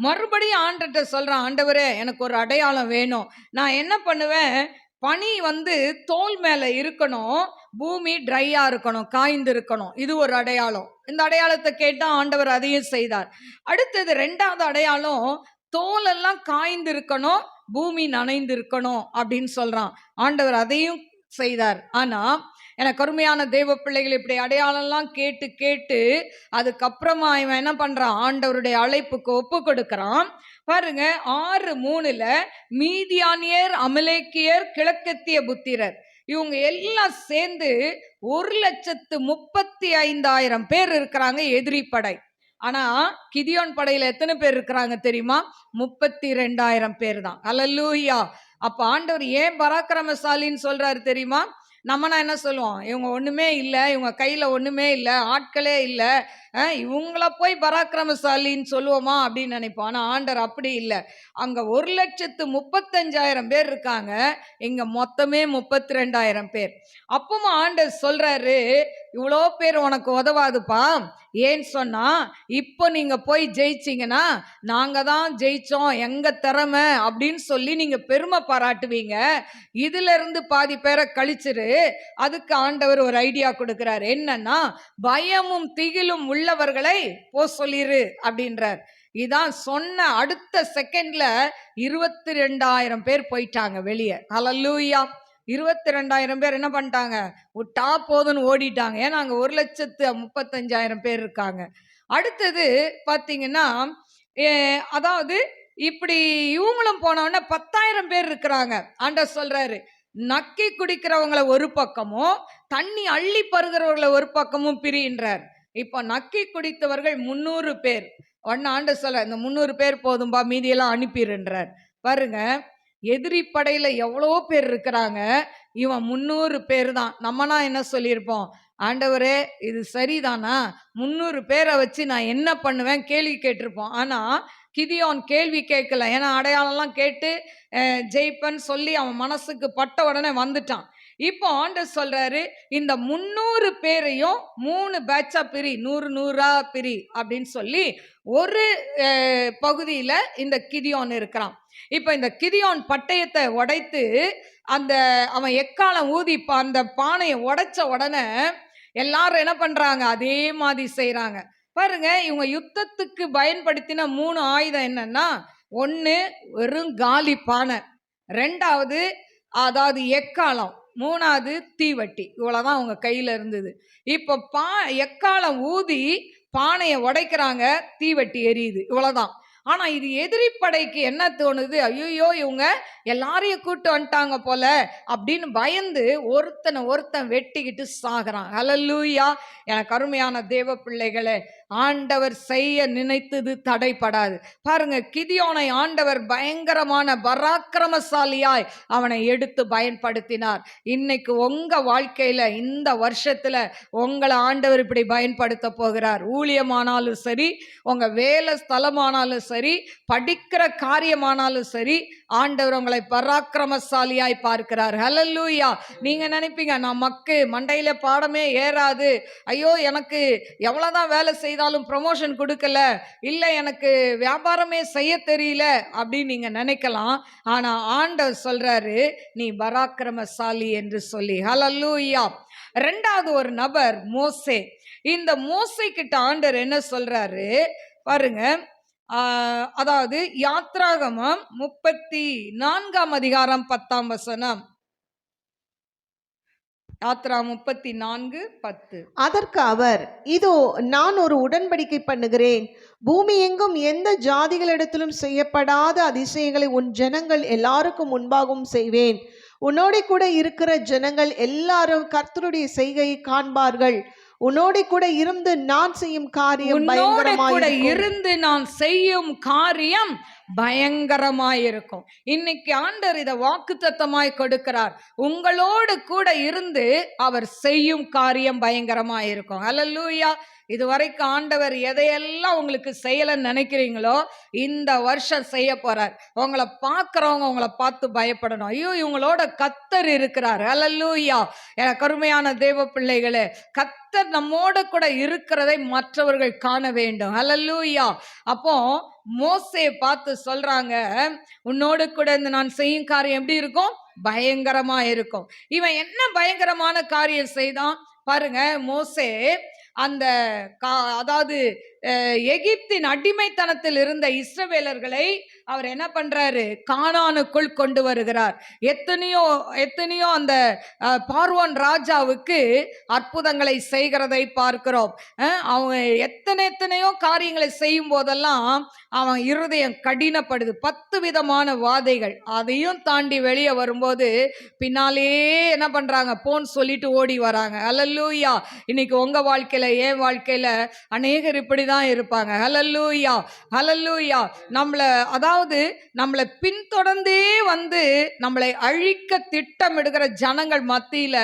மறுபடியும் ஆண்டவர்கிட்ட சொல்றான், ஆண்டவரே எனக்கு ஒரு அடையாளம் வேணும், நான் என்ன பண்ணுவேன், பனி வந்து தோல் மேல இருக்கணும், பூமி ட்ரையா இருக்கணும், காய்ந்து இருக்கணும், இது ஒரு அடையாளம். இந்த அடையாளத்தை கேட்டா ஆண்டவர் அதையும் செய்தார். அடுத்தது 2வது அடையாளம், தோலெல்லாம் காய்ந்து இருக்கணும், பூமி நனைந்து இருக்கணும் அப்படின்னு சொல்றான். ஆண்டவர் அதையும் செய்தார். ஆனா எனக்கு அருமையான தேவ பிள்ளைகள், இப்படி அடையாளம்லாம் கேட்டு கேட்டு அதுக்கப்புறமா இவன் என்ன பண்றான், ஆண்டவருடைய அழைப்புக்கு ஒப்பு கொடுக்கிறான். பாருங்க 6:3 மீதியானியர், அமலேக்கியர், கிழக்கத்திய புத்திரர் இவங்க எல்லாம் சேர்ந்து 1,35,000 பேர் இருக்கிறாங்க எதிரி படை. ஆனா கிதியோன் படையில எத்தனை பேர் இருக்கிறாங்க தெரியுமா? 32,000 பேர் தான். அல்லேலூயா. அப்ப ஆண்டவர் ஏன் பராக்கிரமசாலின்னு சொல்றாரு தெரியுமா? நம்மனா என்ன சொல்லுவோம், இவங்க ஒண்ணுமே இல்லை, இவங்க கையில ஒண்ணுமே இல்லை, ஆட்களே இல்லை, இவங்கள போய் பராக்கிரமசாலின்னு சொல்லுவோமா அப்படின்னு நினைப்போம். ஆனா ஆண்டவர் அப்படி இல்லை. அங்க 1,35,000 பேர் இருக்காங்க, இங்க மொத்தமே 32,000 பேர். அப்பவும் ஆண்டவர் சொல்றாரு, இவ்வளோ பேர் உனக்கு உதவாதுப்பா. ஏன்னு சொன்னா, இப்போ நீங்க போய் ஜெயிச்சிங்கன்னா நாங்க தான் ஜெயிச்சோம், எங்க திறமை அப்படின்னு சொல்லி நீங்க பெருமை பாராட்டுவீங்க. இதுல இருந்து பாதி பேரை கழிச்சிரு. அதுக்கு ஆண்டவர் ஒரு ஐடியா கொடுக்கிறார். என்னன்னா, பயமும் திகிலும் உள்ளவர்களை போ சொல்லிரு அப்படின்றார். இதான் சொன்ன அடுத்த செகண்ட்ல 22,000 பேர் போயிட்டாங்க வெளியே. ஹல்லேலூயா. 22,000 பேர் என்ன பண்ணிட்டாங்க, விட்டா போதுன்னு ஓடிட்டாங்க. ஏன்னா அங்க 1,35,000 பேர் இருக்காங்க. அடுத்தது பாத்தீங்கன்னா, அதாவது இப்படி இவங்களும் போனோன்னா 10,000 பேர் இருக்கிறாங்க. ஆண்டவர் சொல்றாரு, நக்கி குடிக்கிறவங்களை ஒரு பக்கமும் தண்ணி அள்ளி பருகிறவர்களை ஒரு பக்கமும் பிரின்றார். இப்ப நக்கி குடித்தவர்கள் 300 பேர். ஒன்னு ஆண்டவர் சொல்ற, இந்த 300 பேர் போதும்பா, மீதியெல்லாம் அனுப்பிடுன்றார். பாருங்க, எதிரி படையில எவ்வளோ பேர் இருக்கிறாங்க, இவன் 300 பேர் தான். நம்மனா என்ன சொல்லியிருப்போம், ஆண்டவரே இது சரிதானா, 300 பேரை வச்சு நான் என்ன பண்ணுவேன் கேள்வி கேட்டிருப்போம். ஆனா கிதியோன் கேள்வி கேட்கல. ஏன்னா அடையாளம்லாம் கேட்டு ஜெயிப்பன்னு சொல்லி அவன் மனசுக்கு பட்ட உடனே வந்துட்டான். இப்போ ஆண்டவர் சொல்றாரு, இந்த 300 பேரையும் 3 பேட்சா பிரி, 100 பிரி அப்படின்னு சொல்லி ஒரு பகுதியில இந்த கிதியோன் இருக்கிறான். இப்ப இந்த கிதியோன் பட்டயத்தை உடைத்து அந்த அவன் எக்காலம் ஊதி அந்த பானையை உடைச்ச உடனே எல்லாரும் என்ன பண்றாங்க, அதே மாதிரி செய்யறாங்க. பாருங்க, இவங்க யுத்தத்துக்கு பயன்படுத்தின 3 ஆயுதம் என்னன்னா, ஒன்னு வெறும் காலி பானை, 2வது அதாவது எக்காலம், 3வது தீவட்டி. இவ்வளவுதான் அவங்க கையில இருந்தது. இப்ப எக்காலம் ஊதி பானையை உடைக்கிறாங்க, தீவட்டி எரியுது, இவ்வளவுதான். ஆனா இது எதிரி படைக்கு என்ன தோணுது, ஐயோ இவங்க எல்லாரையும் கூட்டு வந்துட்டாங்க போல அப்படின்னு பயந்து ஒருத்தன் வெட்டிக்கிட்டு சாகுறான். ஹல்லேலூயா. எனக்கு அருமையான தேவ பிள்ளைகளே, ஆண்டவர் செய்ய நினைத்தது தடைப்படாது. பாருங்க, கிதியோனை ஆண்டவர் பயங்கரமான பராக்கிரமசாலியாய் அவனை எடுத்து பயன்படுத்தினார். இன்னைக்கு உங்க வாழ்க்கையில இந்த வருஷத்துல உங்களை ஆண்டவர் இப்படி பயன்படுத்த போகிறார். ஊழியமானாலும் சரி, உங்க வேலை ஸ்தலமானாலும் சரி, படிக்கிற காரியமானாலும் சரி, ஆண்டவர் உங்களை பராக்கிரமசாலியாய் பார்க்கிறார். ஹல்லேலூயா. நீங்க நினைப்பீங்க, நான் மண்டையில பாடமே ஏறாது, ஐயோ எனக்கு எவ்வளவுதான் வேலை செய்தாலும் ப்ரமோஷன் கொடுக்கல, இல்ல எனக்கு வியாபாரமே செய்ய தெரியல அப்படின்னு நீங்க நினைக்கலாம். ஆனா ஆண்டவர் சொல்றாரு, நீ பராக்கிரமசாலி என்று சொல்லி. ஹல்லேலூயா. 2வது ஒரு நபர் மோசே. இந்த மோசே கிட்ட ஆண்டவர் என்ன சொல்றாரு பாருங்க, அதாவது யாத்ராகமம் 34 அதிகாரம் 10 வசனம். யாத்ரா 34:10. அதற்கு அவர், இதோ நான் ஒரு உடன்படிக்கை பண்ணுகிறேன், பூமி எங்கும் எந்த ஜாதிகளிடத்திலும் செய்யப்படாத அதிசயங்களை உன் ஜனங்கள் எல்லாருக்கும் முன்பாகவும் செய்வேன். உன்னோட கூட இருக்கிற ஜனங்கள் எல்லாரும் கர்த்தருடைய செய்கையை காண்பார்கள். உன்னோட கூட இருந்து நான் செய்யும் காரியம் பயங்கரமாயிருக்கும். இன்னைக்கு ஆண்டவர் இதை வாக்குத்தத்தமாய் கொடுக்கிறார். உங்களோடு கூட இருந்து அவர் செய்யும் காரியம் பயங்கரமாயிருக்கும். ஹல்லேலூயா. இதுவரைக்கும் ஆண்டவர் எதையெல்லாம் உங்களுக்கு செய்யலன்னு நினைக்கிறீங்களோ, இந்த வருஷம் செய்ய போறார். உங்களை பார்க்கிறவங்க உங்களை பார்த்து பயப்படணும், ஐயோ இவங்களோட கர்த்தர் இருக்கிறார். ஹல்லேலூயா. எனக்கு அருமையான தேவ பிள்ளைகளே, கர்த்தர் நம்மோட கூட இருக்கிறதை மற்றவர்கள் காண வேண்டும். ஹல்லேலூயா. அப்போ மோசேயை பார்த்து சொல்றாங்க, உன்னோடு கூட இந்த நான் செய்யும் காரியம் எப்படி இருக்கும், பயங்கரமா இருக்கும். இவன் என்ன பயங்கரமான காரியம் செய்தான் பாருங்க. மோசே அந்த அதாவது எகிப்தின் அடிமைத்தனத்தில் இருந்த இஸ்ரவேலர்களை அவர் என்ன பண்றாரு, கானானுக்குள் கொண்டு வருகிறார். எத்தனையோ எத்தனையோ அந்த பார்வோன் ராஜாவுக்கு அற்புதங்களை செய்கிறதை பார்க்கிறோம். அவங்க எத்தனையோ காரியங்களை செய்யும் போதெல்லாம் அவன் இருதயம் கடினப்படுது. 10 விதமான வாதைகள். அதையும் தாண்டி வெளியே வரும்போது பின்னாலே என்ன பண்றாங்க, போன்னு சொல்லிட்டு ஓடி வராங்க. ஹல்லேலூயா. இன்னைக்கு உங்க வாழ்க்கையில, என் வாழ்க்கையில அநேகர் இப்படிதான் இருப்பாங்க. ஹல்லேலூயா, ஹல்லேலூயா. நம்மளை பின்தொடர்ந்தே வந்து நம்மளை அழிக்க திட்டமிடுகிற ஜனங்கள் மத்தியில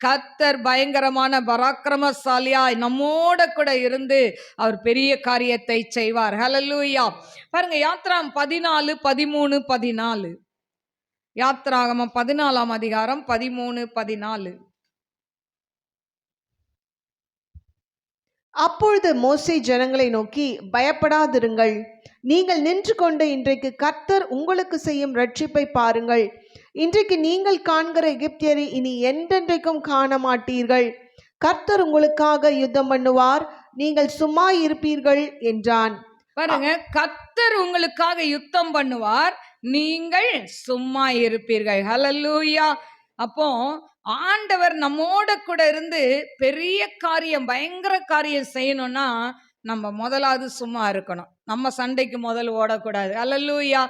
கர்த்தர் பயங்கரமான பராக்கிரமசாலியாய் நம்மோட கூட இருந்து அவர் பெரிய காரியத்தை செய்வார். ஹல்லேலூயா. பாருங்க, யாத்ராம் 14, 13, 14. யாத்ராகமம் 14ஆம் அதிகாரம் 13, 14. அப்பொழுது மோசே ஜனங்களை நோக்கி, பயப்படாதிருங்கள், நீங்கள் நின்று கொண்டு இன்றைக்கு கர்த்தர் உங்களுக்கு செய்யும் ரட்சிப்பை பாருங்கள். இன்றைக்கு நீங்கள் காண்கிற எகிப்தியரை இனி என்றென்றைக்கும் காண மாட்டீர்கள். கர்த்தர் உங்களுக்காக யுத்தம் பண்ணுவார், நீங்கள் சும்மா இருப்பீர்கள் என்றான். பாருங்க, கர்த்தர் உங்களுக்காக யுத்தம் பண்ணுவார், நீங்கள் சும்மா இருப்பீர்கள். ஹல்லேலூயா. அப்போ ஆண்டவர் நம்மோட கூட இருந்து பெரிய காரியம், பயங்கர காரியம் செய்யணும்னா நம்ம முதலாவது சும்மா இருக்கணும். நம்ம சண்டைக்கு முதல் ஓடக்கூடாது. ஹல்லேலூயா.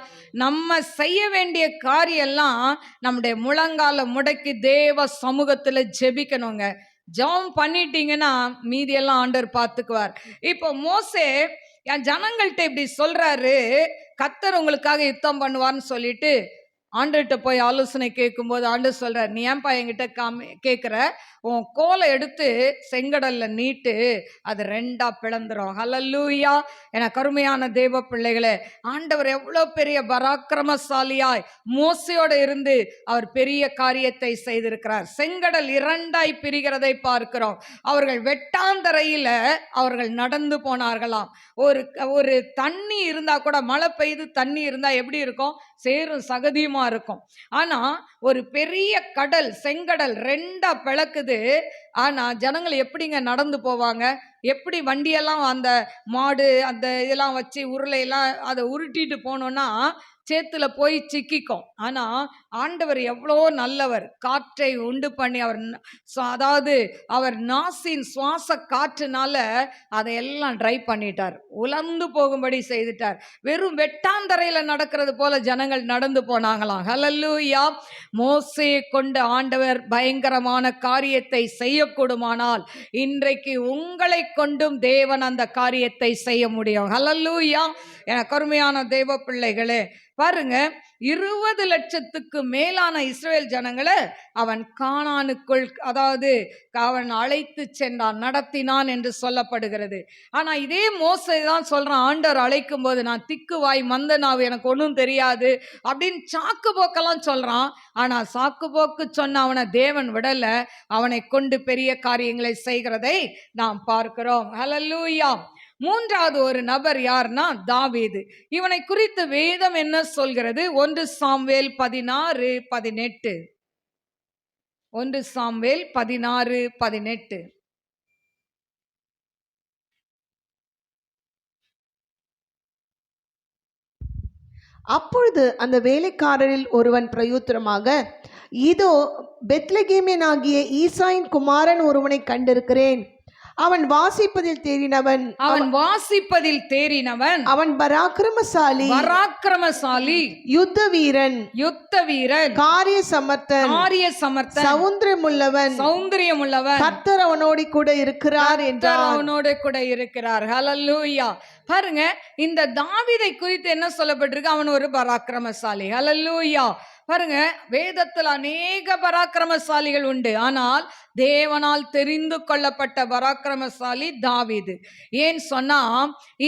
நம்ம செய்ய வேண்டிய காரியெல்லாம் நம்முடைய முழங்கால முடக்கி தேவ சமூகத்துல ஜெபிக்கணுங்க. ஜெபம் பண்ணிட்டீங்கன்னா மீதியெல்லாம் ஆண்டவர் பார்த்துக்குவார். இப்போ மோசே என் ஜனங்கள்கிட்ட இப்படி சொல்றாரு, கர்த்தர் உங்களுக்காக யுத்தம் பண்ணுவார்னு சொல்லிட்டு ஆண்டர்கிட்ட போய் ஆலோசனை கேட்கும்போது ஆண்டவர் சொல்றார், நீ ஏன்பா என்கிட்ட கேட்குற, உன் கோலை எடுத்து செங்கடல்ல நீட்டு, அது 2ஆ பிளந்துரும். ஹல்லேலூயா. என கருமையான தேவ பிள்ளைகளே, ஆண்டவர் எவ்வளோ பெரிய பராக்கிரமசாலியாய் மோசையோட இருந்து அவர் பெரிய காரியத்தை செய்திருக்கிறார். செங்கடல் 2ஆய் பிரிகிறதை பார்க்கிறோம். அவர்கள் வெட்டாந்தரையில அவர்கள் நடந்து போனார்களாம். ஒரு தண்ணி இருந்தா கூட, மழை பெய்து தண்ணி இருந்தா எப்படி இருக்கும், சேரும் சகதியுமா இருக்கும். ஆனா ஒரு பெரிய கடல், செங்கடல் 2ஆ பிளக்குது. ஆனா ஜனங்கள் எப்படிங்க நடந்து போவாங்க? எப்படி வண்டியெல்லாம், அந்த மாடு அந்த இதெல்லாம் வச்சு உருளையெல்லாம் அதை உருட்டிட்டு போனோம்னா சேத்துல போய் சிக்கிக்கும். ஆனா ஆண்டவர் எவ்வளோ நல்லவர். காற்றை உண்டு பண்ணி அவர் நாசின் சுவாச காற்றுனால அதையெல்லாம் ட்ரை பண்ணிட்டார், உலர்ந்து போகும்படி செய்துட்டார். வெறும் வெட்டாந்தரையில நடக்கிறது போல ஜனங்கள் நடந்து போனாங்களாம். ஹல்லேலூயா. மோசேயை கொண்டு ஆண்டவர் பயங்கரமான காரியத்தை செய்யக்கூடுமானால் இன்றைக்கு உங்களை கொண்டும் தேவன் அந்த காரியத்தை செய்ய முடியும். ஹல்லேலூயா. என கருமையான தேவ பிள்ளைகளே, பாருங்க, 20 லட்சத்துக்கு மேலான இஸ்ரவேல் ஜனங்களை அவன் கானானுக்குள், அதாவது அவன் அழைத்து சென்றான், நடத்தினான் என்று சொல்லப்படுகிறது. ஆனா இதே மோசே தான் சொல்றான், ஆண்டவர் அழைக்கும் போது நான் திக்குவாய் மந்தனாவு, எனக்கு ஒன்றும் தெரியாது அப்படின்னு சாக்கு போக்கெல்லாம் சொல்றான். ஆனா சாக்கு போக்கு சொன்ன அவனை தேவன் விடல, அவனை கொண்டு பெரிய காரியங்களை செய்கிறதை நாம் பார்க்கிறோம். ஹல்லேலூயா. 3வது ஒரு நபர் யார்னா தாவீது. இவனை குறித்து வேதம் என்ன சொல்கிறது? 1 சாமுவேல் 16, 18. 1 சாமுவேல் 16, 18. அப்பொழுது அந்த வேலைக்காரரில் ஒருவன் பிரயுத்தரமாக, இதோ பெத்லகேமியனாகிய ஈசாயின் குமாரன் ஒருவனை கண்டிருக்கிறேன், அவன் வாசிப்பதில் தேறினவன், அவன் பராக்கிரமசாலி, யுத்த வீரன், காரிய சமர்த்தன், சௌந்தரியமுள்ளவன், கர்த்தர் அவனோடு கூட இருக்கிறார் என்றார். அவனோடு கூட இருக்கிறார். ஹல்லேலூயா. பாருங்க, இந்த தாவீதை குறித்து என்ன சொல்லப்பட்டிருக்கு? அவன் ஒரு பராக்கிரமசாலி. ஹல்லேலூயா. பாருங்க, வேதத்தில் அநேக பராக்கிரமசாலிகள் உண்டு. ஆனால் தேவனால் தெரிந்து கொள்ளப்பட்ட பராக்கிரமசாலி தாவீது. ஏன் சொன்னா,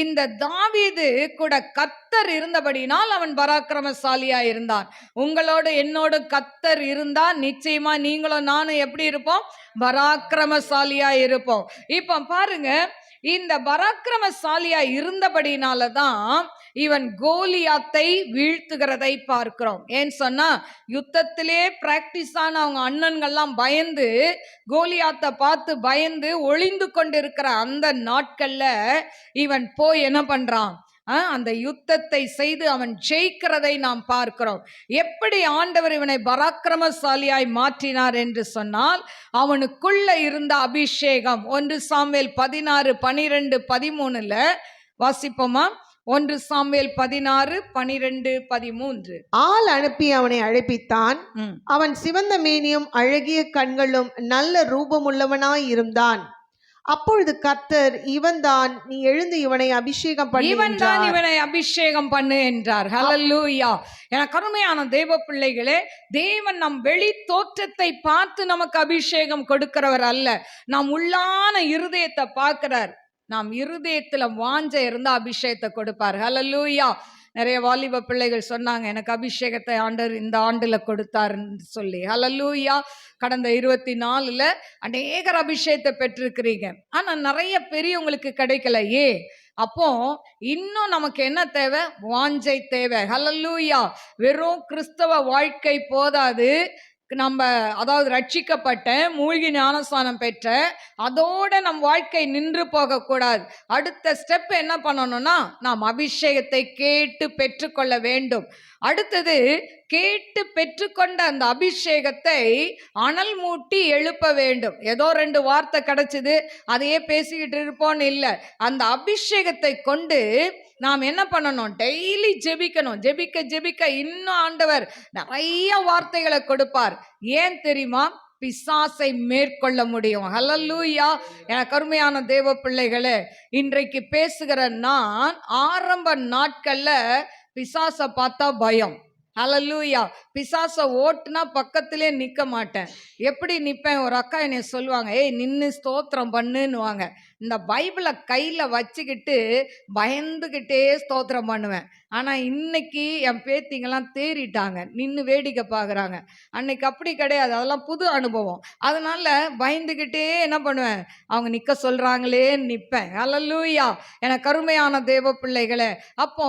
இந்த தாவீது கூட கர்த்தர் இருந்தபடினால் அவன் பராக்கிரமசாலியா இருந்தான். உங்களோடு என்னோடு கர்த்தர் இருந்தா நிச்சயமா நீங்களும் நானும் எப்படி இருப்போம்? பராக்கிரமசாலியா இருப்போம். இப்ப பாருங்க, இந்த பராக்கிரமசாலியா இருந்தபடினாலதான் இவன் கோலியாத்தை வீழ்த்துகிறதை பார்க்கிறோம். ஏன் சொன்னா யுத்தத்திலே பிராக்டிஸ் ஆன அவங்க அண்ணன்கள்லாம் பயந்து கோலியாத்தை பார்த்து பயந்து ஒளிந்து கொண்டிருக்கிற அந்த நாட்கள்ல இவன் போய் என்ன பண்றான், அந்த யுத்தத்தை செய்து அவன் ஜெயிக்கிறதை நாம் பார்க்கிறோம். எப்படி ஆண்டவர் இவனை பராக்கிரமசாலியாய் மாற்றினார் என்று சொன்னால், அவனுக்குள்ள இருந்த அபிஷேகம். 1 சாமுவேல் 16, 12, 13 வாசிப்போமா? 1 சாமுவேல் 16, 12, 13. ஆள் அனுப்பி அவனை அழைப்பித்தான். அவன் சிவந்த மேனியும் அழகிய கண்களும் நல்ல ரூபமுள்ளவனாய் இருந்தான். அப்பொழுது கர்த்தர், இவன்தான், நீ எழுந்து இவனை அபிஷேகம் பண்ணு, இவன்தான் இவனை அபிஷேகம் பண்ணு என்றார். ஹல்லேலூயா. எனக்கு அருமையான தேவ பிள்ளைகளே, தேவன் நம் வெளி தோற்றத்தை பார்த்து நமக்கு அபிஷேகம் கொடுக்கிறவர் அல்ல, நம் உள்ளான இருதயத்தை பார்க்கிறார். நாம் இருதயத்துல வாஞ்ச இருந்தா அபிஷேகத்தை கொடுப்பார். ஹல்லேலூயா. நிறைய வாலிப பிள்ளைகள் சொன்னாங்க, எனக்கு அபிஷேகத்தை ஆண்டவர் இந்த ஆண்டுல கொடுத்தாருன்னு சொல்லி. ஹல்லேலூயா. கடந்த 24ல் அநேகர் அபிஷேகத்தை பெற்றிருக்கிறீங்க. ஆனா நிறைய பெரியவங்களுக்கு கிடைக்கலையே. அப்போ இன்னும் நமக்கு என்ன தேவை? வாஞ்சை தேவை. ஹல்லேலூயா. வெறும் கிறிஸ்தவ வாழ்க்கை போதாது. நம்ம அதாவது ரட்சிக்கப்பட்ட, மூழ்கி ஞானஸ்நானம் பெற்ற, அதோட நம் வாழ்க்கை நின்று போகக்கூடாது. அடுத்த ஸ்டெப் என்ன பண்ணணும்னா, நாம் அபிஷேகத்தை கேட்டு பெற்றுக்கொள்ள வேண்டும். அடுத்தது, கேட்டு பெற்றுக்கொண்ட அந்த அபிஷேகத்தை அனல் மூட்டி எழுப்ப வேண்டும். ஏதோ 2 வார்த்தை கிடைச்சது அதையே பேசிக்கிட்டு இருப்போன்னு இல்லை. அந்த அபிஷேகத்தை கொண்டு நாம் என்ன பண்ணணும்? டெய்லி ஜெபிக்கணும். ஜெபிக்க ஜெபிக்க இன்னும் ஆண்டவர் நிறைய வார்த்தைகளை கொடுப்பார். ஏன் தெரியுமா? பிசாசை மேற்கொள்ள முடியும். ஹல்லேலூயா. எனக்கு அருமையான தேவ பிள்ளைகளே, இன்றைக்கு பேசுகிற நான் ஆரம்ப நாட்கள்ல பிசாசை பார்த்தா பயம். ஹல்லேலூயா. பிசாசை ஓட்டுனா பக்கத்திலே நிற்க மாட்டேன். எப்படி நிற்பேன்? ஒரு அக்கா என்னை சொல்லுவாங்க, ஏய் நின்று ஸ்தோத்திரம் பண்ணுன்னுவாங்க. இந்த பைபிளை கையில் வச்சுக்கிட்டு பயந்துக்கிட்டே ஸ்தோத்திரம் பண்ணுவேன். ஆனால் இன்னைக்கு என் பேத்திங்கெல்லாம் தேறிட்டாங்க, நின்று வேடிக்கை பார்க்குறாங்க. அன்னைக்கு அப்படி கிடையாது, அதெல்லாம் புது அனுபவம். அதனால பயந்துக்கிட்டே என்ன பண்ணுவேன், அவங்க நிற்க சொல்கிறாங்களே நிற்பேன். ஹல்லேலூயா. எனக்கு அருமையான தேவ பிள்ளைகளே, அப்போ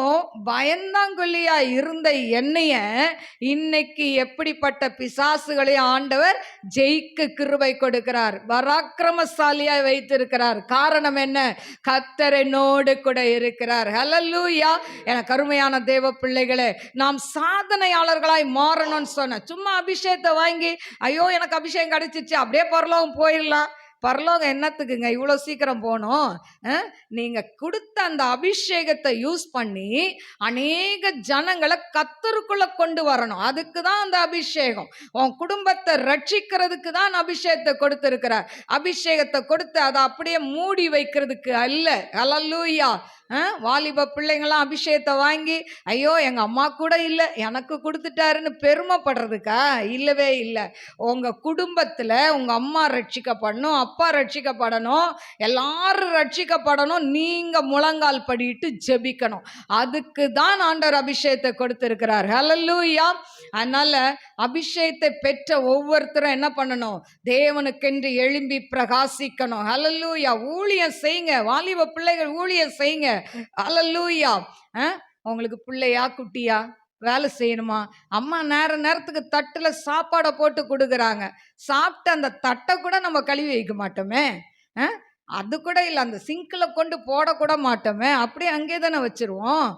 பயந்தாங்கொல்லியா இருந்த என்னைய இன்னைக்கு எப்படிப்பட்ட பிசாசுகளையும் ஆண்டவர் ஜெயிக்க கிருபை கொடுக்கிறார், பராக்கிரமசாலியாய் வைத்திருக்கிறார். காரணம் என்ன? கர்த்தர் என்னோடு கூட இருக்கிறார். ஹல்லேலூயா. எனக்கு அருமையான தேவ பிள்ளைகளே, நாம் சாதனையாளர்களாய் மாறணும்னு சொன்ன, சும்மா அபிஷேகத்தை வாங்கி ஐயோ எனக்கு அபிஷேகம் கிடைச்சிச்சு அப்படியே பரலோகம் போயிடலாம். பரலோகம் என்னத்துக்குங்க இவ்வளோ சீக்கிரம் போகணும்? நீங்கள் கொடுத்த அந்த அபிஷேகத்தை யூஸ் பண்ணி அநேக ஜனங்களை கர்த்தருக்குள்ள கொண்டு வரணும். அதுக்கு தான் அந்த அபிஷேகம். உன் குடும்பத்தை ரட்சிக்கிறதுக்கு தான் அபிஷேகத்தை கொடுத்துருக்கிறார். அபிஷேகத்தை கொடுத்து அதை அப்படியே மூடி வைக்கிறதுக்கு அல்ல. ஹல்லேலூயா. வாலிப பிள்ளைங்களாம் அபிஷேகத்தை வாங்கி ஐயோ எங்கள் அம்மா கூட இல்லை எனக்கு கொடுத்துட்டாருன்னு பெருமைப்படுறதுக்கா? இல்லவே இல்லை. உங்கள் குடும்பத்தில் உங்கள் அம்மா ரட்சிக்கப்படணும், அப்பா ரட்சிக்கப்படணும், எல்லாரும் ரட்சிக்கப்படணும். நீங்கள் முழங்கால் படிட்டு ஜெபிக்கணும். அதுக்கு தான் ஆண்டவர் அபிஷேகத்தை கொடுத்துருக்கிறார். ஹல்லேலூயா. அதனால அபிஷேகத்தை பெற்ற ஒவ்வொருத்தரும் என்ன பண்ணணும்? தேவனுக்கென்று எழும்பி பிரகாசிக்கணும். ஹல்லேலூயா. ஊழியம் செய்யுங்க, வாலிப பிள்ளைகள் ஊழியம் செய்யுங்க. ஹல்லேலூயா. உங்களுக்கு பிள்ளையா குட்டியா வேலை செய்யணுமா? அம்மா நேரத்துக்கு தட்டுல சாப்பாடை போட்டு கொடுக்குறாங்க. சாப்பிட்டு அந்த தட்டை கூட நம்ம கழுவி வைக்க மாட்டோமே. அது கூட இல்லை, அந்த சிங்கில் கொண்டு போடக்கூட மாட்டோமே, அப்படியே அங்கே தானே வச்சிருவோம்.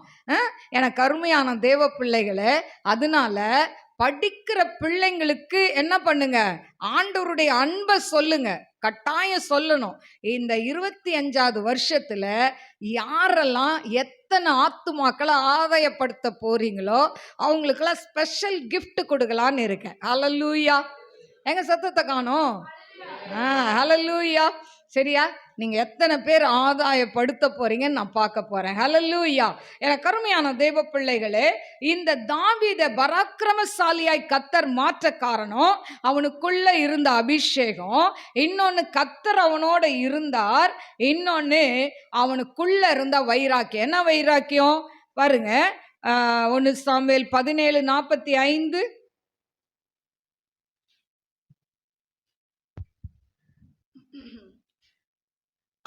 எனக்கு அருமையான தேவ பிள்ளைகளே, அதனால படிக்கிற பிள்ளைங்களுக்கு என்ன பண்ணுங்க? ஆண்டவருடைய அன்பை சொல்லுங்க, கட்டாயம் சொல்லணும். இந்த 25வது வருஷத்துல யாரெல்லாம் எத்தனை ஆத்துமாக்களை ஆதாயப்படுத்த போறீங்களோ அவங்களுக்கெல்லாம் ஸ்பெஷல் கிஃப்ட் கொடுக்கலான்னு இருக்கேன். ஹல்லேலூயா. எங்க சத்தத்தை காணோம்? ஹல்லேலூயா. சரியா? நீங்க எத்தனை பேர் ஆதாயப்படுத்த போறீங்கன்னு நான் பார்க்க போறேன். ஹல்லேலூயா. எனக்கு அருமையான தேவ பிள்ளைகளே, இந்த தாவீதை பராக்கிரமசாலியாய் கர்த்தர் மாற்ற காரணம் அவனுக்குள்ள இருந்த அபிஷேகம். இன்னொன்னு கர்த்தர் அவனோட இருந்தார். இன்னொன்னு அவனுக்குள்ள இருந்த வைராக்கியம். என்ன வைராக்கியம் பாருங்க. 1 சாமுவேல் 17:45.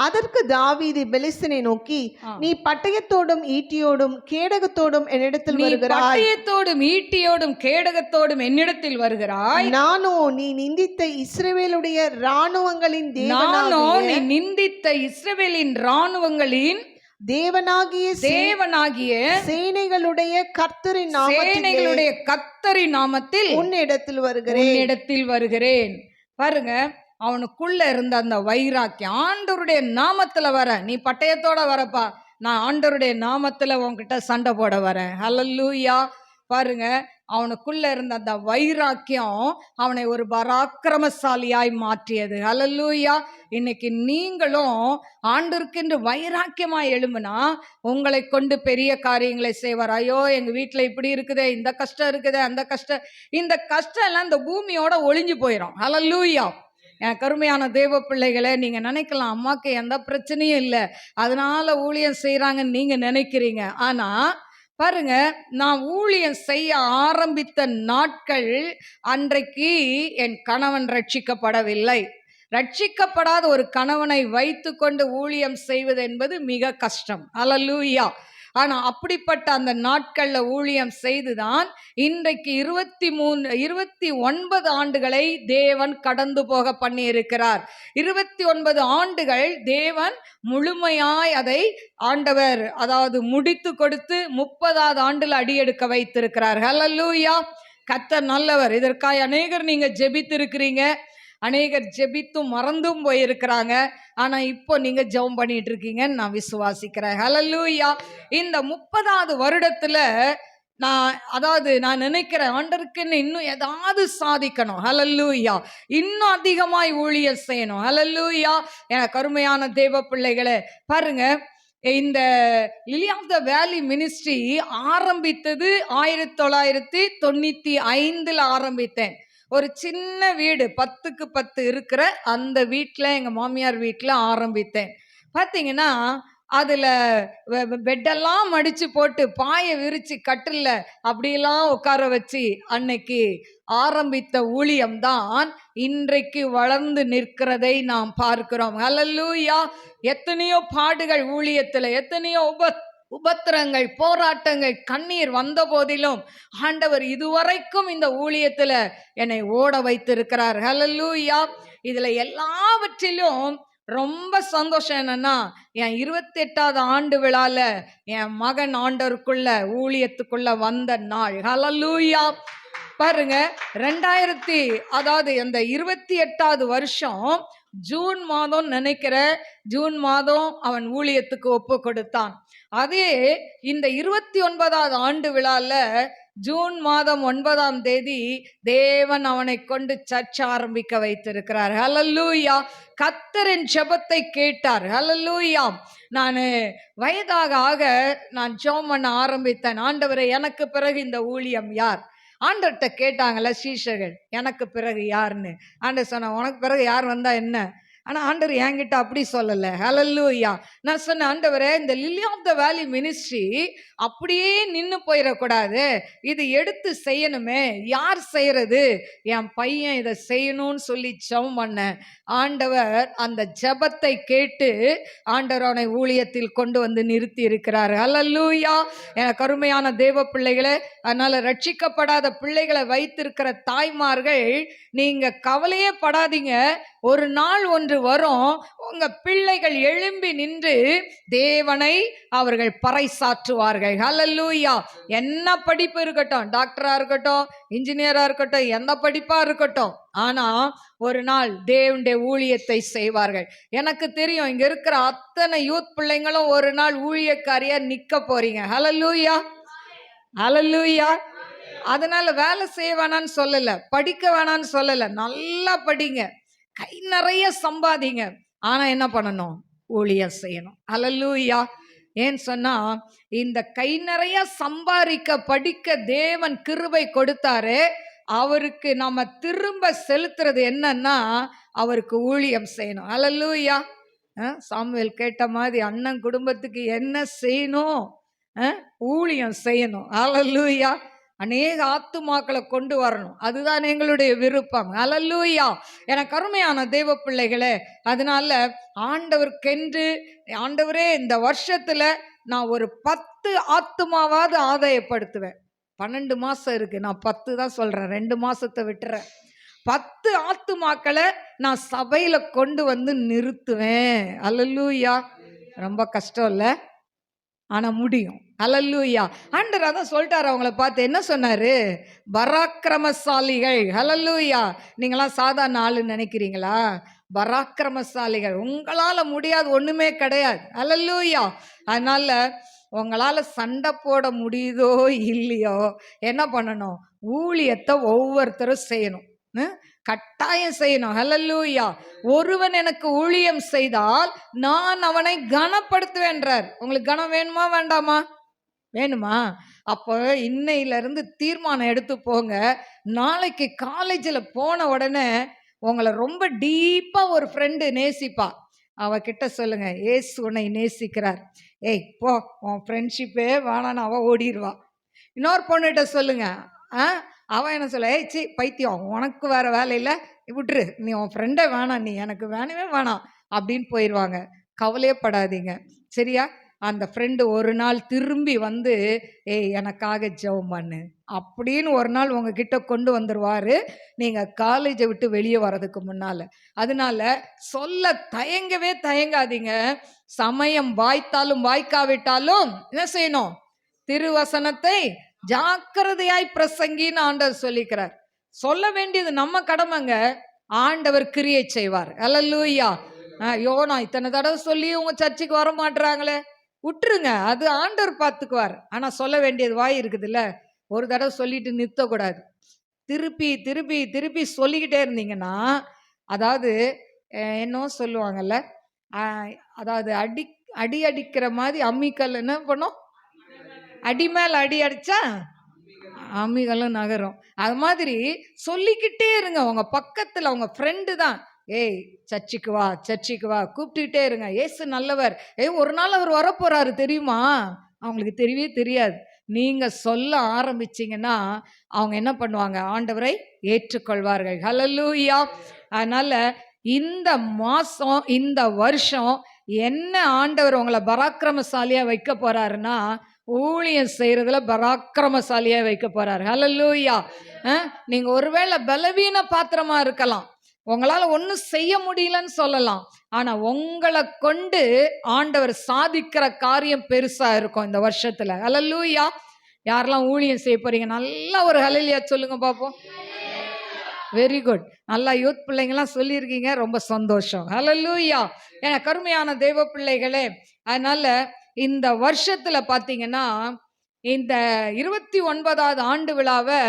அதற்கு தாவீது பெலிஸ்தனை நோக்கி, ஆ. நீ பட்டயத்தோடும் ஈட்டியோடும் கேடகத்தோடும் என்னிடத்தில் நீ வருகிறாய், பட்டயத்தோடும் ஈட்டியோடும் கேடகத்தோடும் என்னிடத்தில் வருகிறாய், நானோ நீ நிந்தித்த இஸ்ரவேலுடைய இராணுவங்களின் நானோ நீ தேவனாகிய நிந்தித்த இஸ்ரவேலின் இராணுவங்களின் தேவனாகிய தேவனாகிய சேனைகளுடைய கர்த்தரின் நாமத்திலே சேனைகளுடைய கர்த்தரின் நாமத்தில் உன்னிடத்தில் வருகிறேன். உன்னிடத்தில் வருகிறேன். பாருங்க, அவனுக்குள்ள இருந்த அந்த வைராக்கியம், ஆண்டவருடைய நாமத்துல வர, நீ பட்டயத்தோட வரப்பா, நான் ஆண்டவருடைய நாமத்துல உன்கிட்ட சண்டை போட வரேன். ஹல்லேலூயா. பாருங்க, அவனுக்குள்ள இருந்த அந்த வைராக்கியம் அவனை ஒரு பராக்கிரமசாலியாய் மாற்றியது. ஹல்லேலூயா. இன்னைக்கு நீங்களும் ஆண்டவருக்கென்று வைராக்கியமாய் எழும்புனா உங்களை கொண்டு பெரிய காரியங்களை செய்வார். ஐயோ, எங்க வீட்டுல இப்படி இருக்குதே, இந்த கஷ்டம் இருக்குதே, அந்த கஷ்டம், இந்த கஷ்டம் எல்லாம் இந்த பூமியோட ஒளிஞ்சு போயிடும். ஹல்லேலூயா. என் கருமையான தேவ பிள்ளைகளை, நீங்க நினைக்கலாம் அம்மாக்கு எந்த பிரச்சனையும் இல்லை, அதனால ஊழியம் செய்யறாங்கன்னு நீங்க நினைக்கிறீங்க. ஆனா பாருங்க, நான் ஊழியம் செய்ய ஆரம்பித்த நாட்கள் அன்றைக்கு என் கணவன் ரட்சிக்கப்படவில்லை. ரட்சிக்கப்படாத ஒரு கணவனை வைத்து கொண்டு ஊழியம் செய்வது என்பது மிக கஷ்டம். ஹல்லேலூயா. ஆனா அப்படிப்பட்ட அந்த நாட்கள்ல ஊழியம் செய்துதான் இன்றைக்கு 29 ஆண்டுகளை தேவன் கடந்து போக பண்ணி இருக்கிறார். 29 ஆண்டுகள் தேவன் முழுமையாய் அதை ஆண்டவர் அதாவது முடித்து கொடுத்து 30வது ஆண்டுல அடியெடுக்க வைத்திருக்கிறார். ஹல்லேலூயா. கர்த்தர் நல்லவர். இதற்காக அநேகர் நீங்க ஜெபித்திருக்கிறீங்க, அநேகர் ஜெபித்தும் மறந்தும் போயிருக்கிறாங்க. ஆனா இப்போ நீங்க ஜெபம் பண்ணிட்டு இருக்கீங்கன்னு நான் விசுவாசிக்கிறேன். ஹல்லேலூயா. இந்த 30வது வருடத்துல நான் நினைக்கிறேன், ஆண்டவருக்குன்னு இன்னும் ஏதாவது சாதிக்கணும். ஹல்லேலூயா. இன்னும் அதிகமாய் ஊழியம் செய்யணும். ஹல்லேலூயா. எனக்கு அருமையான தேவ பிள்ளைகளே, பாருங்க, இந்த லிலி ஆஃப் த வேலி மினிஸ்ட்ரி ஆரம்பித்தது 1995 ஆரம்பித்தேன். ஒரு சின்ன வீடு 10க்கு 10 இருக்கிற அந்த வீட்டில், எங்கள் மாமியார் வீட்டில் ஆரம்பித்தேன். பார்த்தீங்கன்னா அதில் பெட்டெல்லாம் மடித்து போட்டு பாயை விரித்து கட்டில் அப்படியெல்லாம் உட்கார வச்சு அன்னைக்கு ஆரம்பித்த ஊழியம்தான் இன்றைக்கு வளர்ந்து நிற்கிறதை நாம் பார்க்கிறோம். ஹல்லேலூயா. எத்தனையோ பாடுகள் ஊழியத்தில், எத்தனையோ உபத்திரங்கள், போராட்டங்கள், கண்ணீர் வந்த போதிலும் ஆண்டவர் இதுவரைக்கும் இந்த ஊழியத்துல என்னை ஓட வைத்திருக்கிறார். ஹல்லேலூயா. இதுல எல்லாவற்றிலும் ரொம்ப சந்தோஷம் என்னன்னா, என் 28வது ஆண்டு விழால என் மகன் ஆண்டவருக்குள்ள ஊழியத்துக்குள்ள வந்த நாள். ஹல்லேலூயா. பாருங்க, 28வது வருஷம் ஜூன் மாதம் நினைக்கிற, ஜூன் மாதம் அவன் ஊழியத்துக்கு ஒப்பு கொடுத்தான். அதே இந்த 29வது ஆண்டு விழால ஜூன் மாதம் 9ஆம் தேதி தேவன் அவனை கொண்டு சர்ச் ஆரம்பிக்க வைத்திருக்கிறார். ஹல்லேலூயா. கர்த்தரின் ஜெபத்தை கேட்டார். ஹல்லேலூயா. நான் வயதாக ஆக நான் ஜெபம் பண்ண ஆரம்பித்தேன். ஆண்டவரே, எனக்கு பிறகு இந்த ஊழியம் யார்? ஆண்டவர்கிட்ட கேட்டாங்கல்ல சீஷர்கள், எனக்கு பிறகு யாருன்னு. ஆண்டவர் சொன்ன, உனக்கு பிறகு யார் வந்தா என்ன? ஆனால் ஆண்டவர் என்கிட்ட அப்படி சொல்லலை. ஹல்லேலூயா. நான் சொன்னேன், ஆண்டவரே, இந்த லிலி ஆஃப் த வேலி மினிஸ்ட்ரி அப்படியே நின்று போயிடக்கூடாது, இது எடுத்து செய்யணுமே, யார் செய்யறது? என் பையன் இதை செய்யணும்னு சொல்லி ஜெபம் பண்ணேன். ஆண்டவர் அந்த ஜெபத்தை கேட்டு ஆண்டவர் அவனை ஊழியத்தில் கொண்டு வந்து நிறுத்தி இருக்கிறார். ஹல்லேலூயா. எனக்கு அருமையான தேவ பிள்ளைகளே, அதனால ரட்சிக்கப்படாத பிள்ளைகளை வைத்திருக்கிற தாய்மார்கள், நீங்க கவலையே படாதீங்க. ஒரு நாள் ஒன்று வரும், உங்க பிள்ளைகள் எழும்பி நின்று தேவனை அவர்கள் பறைசாற்றுவார்கள். ஹல்லேலூயா. என்ன படிப்பு இருக்கட்டும், டாக்டரா இருக்கட்டும், இன்ஜினியரா இருக்கட்டும், எந்த படிப்பா இருக்கட்டும், ஆனா ஒரு நாள் தேவனுடைய ஊழியத்தை செய்வார்கள். எனக்கு தெரியும், இங்க இருக்கிற அத்தனை யூத் பிள்ளைங்களும் ஒரு நாள் ஊழியக்காரியா நிக்க போறீங்க. ஹல்லேலூயா. ஹல்லேலூயா. அதனால வேலை செய்ய வேணான்னு சொல்லல, படிக்க வேணான்னு சொல்லல, நல்லா படிங்க, கை நிறைய சம்பாதிங்க. ஆனா என்ன பண்ணணும்? ஊழியம் செய்யணும். ஹல்லேலூயா. ஏன்னு சொன்னா, இந்த கை நிறைய சம்பாதிக்க படிக்க தேவன் கிருபை கொடுத்தாரு. அவருக்கு நம்ம திரும்ப செலுத்துறது என்னன்னா, அவருக்கு ஊழியம் செய்யணும். ஹல்லேலூயா. சாமுவேல் கேட்ட மாதிரி அண்ணன் குடும்பத்துக்கு என்ன செய்யணும்? ஊழியம் செய்யணும். ஹல்லேலூயா. அநேக ஆத்துமாக்களை கொண்டு வரணும். அதுதான் எங்களுடைய விருப்பம். அல்லேலூயா. எனக்கு அருமையான தேவ பிள்ளைகளே, அதனால ஆண்டவருக்கென்று ஆண்டவரே இந்த வருஷத்துல நான் ஒரு 10 ஆத்துமாவாவது ஆதாயப்படுத்துவேன். 12 மாசம் இருக்கு, நான் 10 தான் சொல்றேன், 2 மாசத்தை விட்டுறேன். 10 ஆத்துமாக்களை நான் சபையில கொண்டு வந்து நிறுத்துவேன். அல்லேலூயா. ரொம்ப கஷ்டம் இல்ல, ஆனா முடியும். ஹல்லேலூயா. ஆண்டவர் அதான் சொல்லிட்டாரு, அவங்கள பார்த்து என்ன சொன்னாரு? பராக்கிரமசாலிகள். ஹல்லேலூயா. நீங்களாம் சாதாரண ஆளுன்னு நினைக்கிறீங்களா? பராக்கிரமசாலிகள். உங்களால முடியாது ஒண்ணுமே கிடையாது. ஹல்லேலூயா. அதனால உங்களால சண்டை போட முடியுதோ இல்லையோ, என்ன பண்ணணும்? ஊழியத்தை ஒவ்வொருத்தரும் செய்யணும். கட்டாயம் செய்யணும். ஹல்லேலூயா. ஒருவன் எனக்கு ஊழியம் செய்தால் நான் அவனை கனப்படுத்துவேன்றார். உங்களுக்கு கனம் வேணுமா வேண்டாமா? வேணுமா? அப்போ இன்னையிலிருந்து தீர்மானம் எடுத்து போங்க. நாளைக்கு காலேஜில் போன உடனே உங்களை ரொம்ப டீப்பா ஒரு ஃப்ரெண்டு நேசிப்பா. அவகிட்ட சொல்லுங்க, ஏசு உன்னை நேசிக்கிறார். ஏய் போ, உன் ஃப்ரெண்ட்ஷிப்பே வேணான்னு அவ ஓடிடுவா. இன்னொரு பொண்ணுகிட்ட சொல்லுங்க, அவன் என்ன சொல்ல, ஏய் சி பைத்தியம், உனக்கு வேற வேலை இல்லை, விட்டுரு, நீ உன் ஃப்ரெண்டே வேணாம், நீ எனக்கு வேணவே வேணாம் அப்படின்னு போயிடுவாங்க. கவலையே படாதீங்க, சரியா? அந்த ஃப்ரெண்டு ஒரு நாள் திரும்பி வந்து, ஏய் எனக்காக ஜெபம் பண்ணு அப்படின்னு ஒரு நாள் உங்ககிட்ட கொண்டு வந்துடுவாரு, நீங்கள் காலேஜை விட்டு வெளியே வர்றதுக்கு முன்னால். அதனால சொல்ல தயங்கவே தயங்காதீங்க. சமயம் வாய்த்தாலும் வாய்க்காவிட்டாலும் என்ன செய்யணும்? திருவசனத்தை ஜாக்கிரதையாய் பிரசங்கின்னு ஆண்டவர் சொல்லிக்கிறார். சொல்ல வேண்டியது நம்ம கடமைங்க, ஆண்டவர் கிரியை செய்வார். அல்லேலூயா. ஐயோ நான் இத்தனை தடவை சொல்லி உங்க சர்ச்சுக்கு வர மாட்டுறாங்களே, விட்டுருங்க, அது ஆண்டவர் பார்த்துக்குவார். ஆனா சொல்ல வேண்டியது வாய் இருக்குதுல்ல, ஒரு தடவை சொல்லிட்டு நிறுத்தக்கூடாது. திருப்பி திருப்பி திருப்பி சொல்லிக்கிட்டே இருந்தீங்கன்னா, அதாவது என்னோ சொல்லுவாங்கல்ல, அதாவது அடி அடி அடிக்கிற மாதிரி அம்மிக்கல் என்ன பண்ணும்? அடி மேல் அடி அடிச்சா அம்மிகளும் நகரும். அது மாதிரி சொல்லிக்கிட்டே இருங்க. உங்க பக்கத்துல உங்க ஃப்ரெண்டு தான், ஏய் சர்ச்சுக்கு வா சர்ச்சுக்கு வா கூப்பிட்டுக்கிட்டே இருங்க. ஏசு நல்லவர். ஒரு நாள் அவர் வரப்போறாரு தெரியுமா? அவங்களுக்கு தெரியவே தெரியாது. நீங்க சொல்ல ஆரம்பிச்சீங்கன்னா அவங்க என்ன பண்ணுவாங்க? ஆண்டவரை ஏற்றுக்கொள்வார்கள். ஹல்லேலூயா. அதனால இந்த மாசம் இந்த வருஷம் என்ன ஆண்டவர் உங்களை பராக்கிரமசாலியா வைக்க போறாருன்னா, ஊழியம் செய்யறதுல பராக்கிரமசாலியா வைக்க போறாரு. ஹல்லேலூயா. நீங்க ஒருவேளை பலவீன பாத்திரமா இருக்கலாம், உங்களால ஒன்றும் செய்ய முடியலன்னு சொல்லலாம், ஆனா உங்களை கொண்டு ஆண்டவர் சாதிக்கிற காரியம் பெருசா இருக்கும் இந்த வருஷத்துல. ஹல்லேலூயா. யாரெல்லாம் ஊழியம் செய்ய போறீங்க? நல்லா ஒரு ஹல்லேலூயா சொல்லுங்க பாப்போம். Very good. நல்லா யூத் பிள்ளைங்களாம் சொல்லியிருக்கீங்க, ரொம்ப சந்தோஷம். ஹல்லேலூயா. ஏன்னா கருமையான தெய்வ பிள்ளைகளே, அதனால இந்த வருஷத்துல பாத்தீங்கன்னா இந்த 29வது ஆண்டு விழாவை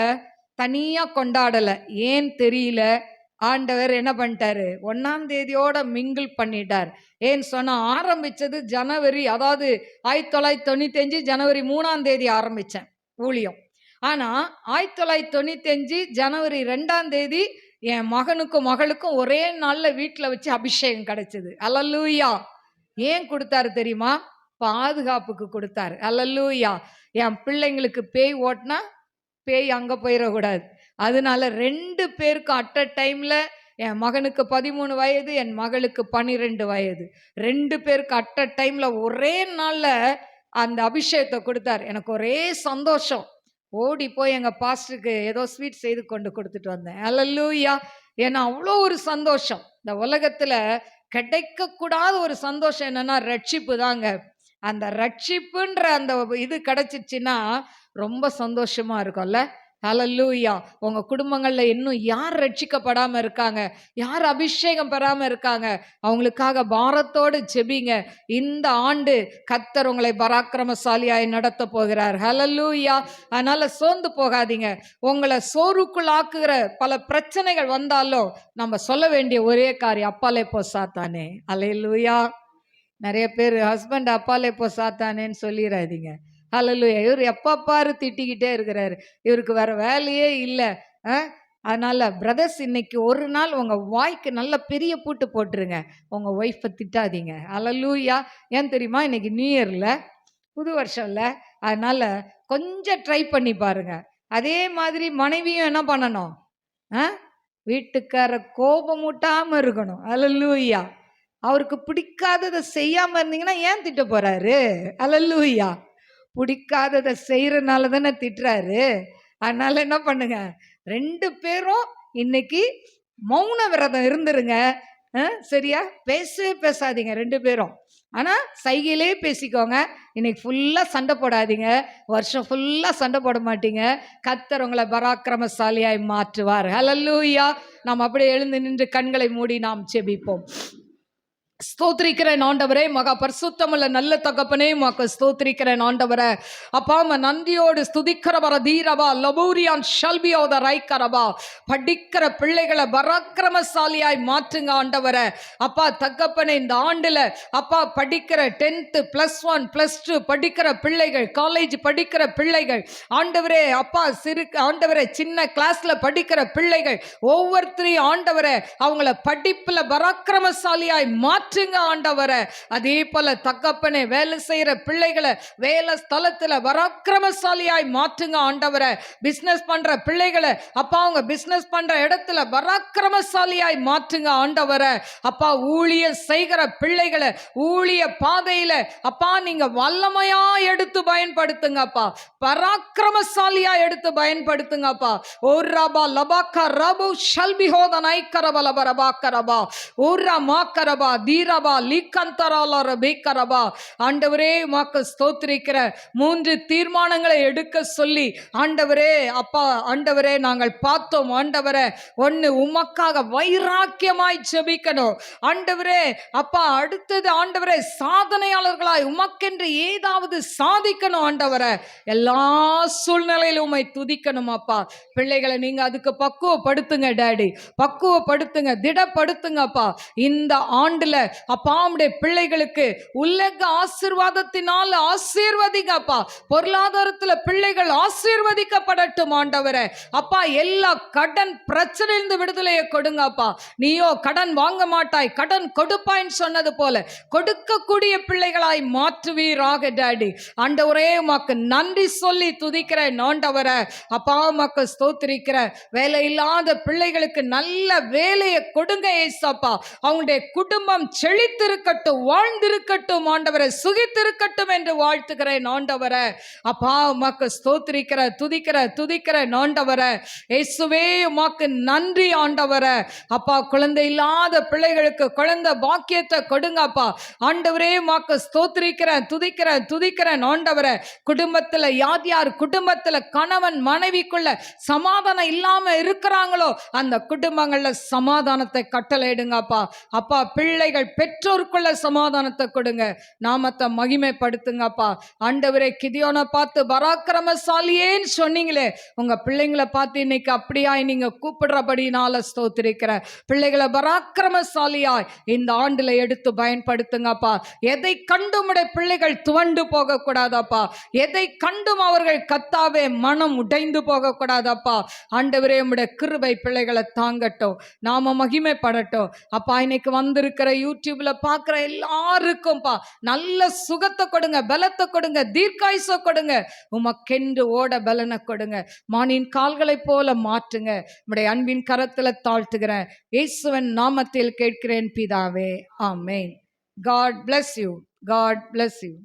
தனியா கொண்டாடல. ஏன் தெரியல, ஆண்டவர் என்ன பண்ணிட்டாரு? 1ஆம் தேதியோட மிங்கிள் பண்ணிட்டார். ஏன்னு சொன்னா ஆரம்பிச்சது ஜனவரி, அதாவது 1995 ஜனவரி 3ஆம் தேதி ஆரம்பிச்சேன் ஊழியம். ஆனா 1995 ஜனவரி 2ஆம் தேதி என் மகனுக்கும் மகளுக்கும் ஒரே நாள்ல வீட்டுல வச்சு அபிஷேகம் கிடைச்சது. அல்லேலூயா. ஏன் கொடுத்தாரு தெரியுமா? பாதுகாப்புக்கு கொடுத்தாரு. அல்லேலூயா. என் பிள்ளைங்களுக்கு பேய் ஓட்டினா பேய் அங்க போயிடக்கூடாது. அதனால 2 பேருக்கு அட் அ டைம்ல, என் மகனுக்கு 13 வயது, என் மகளுக்கு 12 வயது, 2 பேருக்கு அட் அ டைம்ல ஒரே நாள்ல அந்த அபிஷேகத்தை கொடுத்தார். எனக்கு ஒரே சந்தோஷம். ஓடி போய் எங்க பாஸ்டருக்கு ஏதோ ஸ்வீட் செய்து கொண்டு கொடுத்துட்டு வந்தேன். அல்லேலூயா. ஏன்னா அவ்வளோ ஒரு சந்தோஷம். இந்த உலகத்துல கிடைக்கக்கூடாத ஒரு சந்தோஷம் என்னன்னா ரட்சிப்பு தாங்க. அந்த ரட்சிப்புன்ற அந்த இது கிடைச்சிச்சுன்னா ரொம்ப சந்தோஷமா இருக்கும்ல. ஹல்லேலூயா. உங்க குடும்பங்கள்ல இன்னும் யார் ரட்சிக்கப்படாம இருக்காங்க, யார் அபிஷேகம் பெறாம இருக்காங்க, அவங்களுக்காக பாரத்தோடு ஜெபிங்க. இந்த ஆண்டு கர்த்தர் உங்களை பராக்கிரமசாலியாய் நடத்த போகிறார். ஹல்லேலூயா. அதனால சோர்ந்து போகாதீங்க. உங்களை சோர்வுக்குள்ளாக்குகிற பல பிரச்சனைகள் வந்தாலும் நம்ம சொல்ல வேண்டிய ஒரே காரியம், அப்பாலே போ சாத்தானே. அல்லேலூயா. நிறைய பேர் ஹஸ்பண்ட் அப்பாலே போ சாத்தானேன்னு சொல்லிடாதீங்க. ஹல்லேலூயா. இவர் எப்ப பாரு திட்டிக்கிட்டே இருக்கிறாரு, இவருக்கு வேற வேலையே இல்லை. அதனால பிரதர்ஸ், இன்னைக்கு ஒரு நாள் உங்க வாய்க்கு நல்ல பெரிய பூட்டு போட்டுருங்க, உங்க ஒய்ஃபை திட்டாதீங்க. ஹல்லேலூயா. ஏன் தெரியுமா? இன்னைக்கு நியூ இயர்ல, புது வருஷம்ல, அதனால கொஞ்சம் ட்ரை பண்ணி பாருங்க. அதே மாதிரி மனைவியும் என்ன பண்ணணும்? ஆ? வீட்டுக்கார கோபமூட்டாம இருக்கணும். அல்லேலூயா. அவருக்கு பிடிக்காததை செய்யாம இருந்தீங்கன்னா ஏன் திட்ட போறாரு? அல்லேலூயா. பிடிக்காததை செய்யறதுனால தானே திட்டுறாரு. அதனால என்ன பண்ணுங்க, 2 பேரும் இன்னைக்கு மௌன விரதம் இருந்துருங்க. சரியா? பேசவே பேசாதீங்க 2 பேரும். ஆனா சைகையிலே பேசிக்கோங்க. இன்னைக்கு ஃபுல்லா சண்டை போடாதீங்க. வருஷம் ஃபுல்லா சண்டை போட மாட்டீங்க. கர்த்தர் உங்களை பராக்கிரமசாலியாய் மாற்றுவார். ஹல்லேலூயா. நாம் அப்படியே எழுந்து நின்று கண்களை மூடி நாம் ஜெபிப்போம். ஸ்தோத்திரிக்கிறேன் ஆண்டவரே, மகா பரிசுத்தமுள்ள நல்ல தகப்பனே, உமக்கு ஸ்தோத்திரிக்கிறேன் ஆண்டவரே. அப்பா நன்றியோடு ஸ்துதிக்கிறவர தீரவா லபூரியான் ஷல்பியோத ரைக்கரவா. படிக்கிற பிள்ளைகளை பராக்கிரமசாலியாய் மாற்றுங்க ஆண்டவரே. அப்பா தகப்பனே, இந்த ஆண்டுல அப்பா படிக்கிற 10th +1 +2 படிக்கிற பிள்ளைகள், காலேஜ் படிக்கிற பிள்ளைகள் ஆண்டவரே, அப்பா ஆண்டவரே சின்ன கிளாஸ்ல படிக்கிற பிள்ளைகள் ஒவ்வொருத்தரையும் ஆண்டவரே அவங்கள படிப்புல பராக்கிரமசாலியாய் மாற்றுங்க ஆண்டவரே. அதே போல தகப்பனே, வேலை செய்யற பிள்ளைகளை வேலை ஸ்தலத்துல பராக்கிரமசாலியாய் மாற்றுங்க ஆண்டவரே. பிசினஸ் பண்ற பிள்ளைகளை அப்பா அவங்க பிசினஸ் பண்ற இடத்துல பராக்கிரமசாலியாய் மாற்றுங்க ஆண்டவரே. அப்பா ஊழிய செய்கிற பிள்ளைகளை ஊழிய பாதையில அப்பா நீங்க வல்லமையா எடுத்து பயன்படுத்துங்கப்பா. பராக்கிரமசாலியா எடுத்து பயன்படுத்துங்கப்பா. ஓ ரபா லபாக்கா ரபு ஷல்பிஹோதனை கரபல பரபாக்கரபா ஓரா மாக்கரபா தீரபா லீக்கந்தரால ரபேக்கரபா. ஆண்டவரே உமக்கு ஸ்தோத்திரிக்கிற 3 தீர்மானங்களை எடுக்க சொல்லி ஆண்டவரே அப்பா ஆண்டவரே நாங்கள் பார்த்தோம் ஆண்டவரே. 1 உமக்காக வைராக்கியமாய் ஜெபிக்கணும் ஆண்டவரே. அப்பா அடுத்தது ஆண்டவரே சாதனையாளர்களாய் உமக்கென்று ஏதாவது சாதிக்கணும் ஆண்டவரே. எல்லா சூழ்நிலையிலும் உம்மை துதிக்கணும் அப்பா. பிள்ளைகளை நீங்க அதுக்கு பக்குவப்படுத்துங்க டாடி, பக்குவப்படுத்துங்க, திடப்படுத்துங்கப்பா. இந்த ஆண்டுல அப்பா உம்முடைய பிள்ளைகளுக்கு உலக ஆசீர்வாதத்தினால் ஆசீர்வதிங்கப்பா. பொருளாதாரத்துல பிள்ளைகள் ஆசீர்வதிக்கப்படட்டும் ஆண்டவரே. அப்பா எல்லா கடன் பிரச்சனையிலிருந்து விடுதலையை கொடுங்கப்பா. நீயோ கடன் வாங்க மாட்டாய், கடன் கொடுப்பாய்ன்னு சொன்னது போல கொடுக்கக்கூடிய பிள்ளைகளாய் மாற்றுவீராக டாடி. ஆண்டவரே உமக்கு நன்றி சொல்லி துதிக்கிறேன் ஆண்டவரே. அப்பா உமக்கு ஸ்தோத்திரிக்கிற வேலை இல்லாத பிள்ளைகளுக்கு நல்ல வேலையை கொடுங்க ஏசப்பா. அவங்களுடைய குடும்பம் செழித்திருக்கட்டும், வாழ்ந்திருக்கட்டும் ஆண்டவரே, சுகித்திருக்கட்டும் என்று வாழ்த்துக்கிறேன் ஆண்டவரே. அப்பா உமக்கு ஸ்தோத்திரிக்கிற துதிக்கிற ஆண்டவரே. இயேசுவே உமக்கு நன்றி ஆண்டவரே. அப்பா குழந்தை இல்லாத பிள்ளைகளுக்கு குழந்தை பாக்கியத்தை கொடுங்கப்பா ஆண்டவரே. உமக்கு ஸ்தோத்திரிக்கிறேன் துதிக்கிறேன் ஆண்டவரே. குடும்பத்துல யார் குடும்பத்துல கணவன் மனைவிக்குள்ள சமாதானம் இல்லாம இருக்கிறாங்களோ அந்த குடும்பங்கள்ல சமாதானத்தை கட்டளையிடுங்கப்பா. அப்பா பிள்ளைகள் பெற்றோருக்குள்ள சமாதானத்தை கொடுங்க, நாமத்தை மகிமைப்படுத்துங்கப்பா ஆண்டவரே. கிதியோனை பார்த்து பராக்கிரமசாலியேன்னு சொன்னீங்களே, உங்க பிள்ளைங்களை பார்த்து இன்னைக்கு அப்படியாய் நீங்க கூப்பிடுறபடினால ஸ்தோத்திரிக்கிற பிள்ளைகளை பராக்கிரமசாலியாய் இந்த ஆண்டுல எடுத்து பயன்படுத்துங்கப்பா. எதை கண்டும் உடைய பிள்ளைகள் துவண்டு போக கூடாதப்பா. எதை கண்டும் அவர்கள் கத்தாவே மனம் உடைந்து போக கூடாதப்பா. ஆண்டவரே உம்முடைய கிருபை பிள்ளைகளை தாங்கட்டும், நாம மகிமைப்படட்டும் அப்பா. இன்னைக்கு வந்திருக்கிற யூடியூப்ல பார்க்கிற எல்லாருக்கும் நல்ல சுகத்தை கொடுங்க, பலத்தை கொடுங்க, தீர்க்காயுசை கொடுங்க, உமக்கென்று ஓட பலனை கொடுங்க, மானின் கால்களை போல மாற்றுங்க. உம்முடைய அன்பின் கரத்துல தாழ்த்துகிறேன், இயேசுவின் நாமத்தில் கேட்கிறேன் பிதாவே, ஆமென். God bless you. God bless you.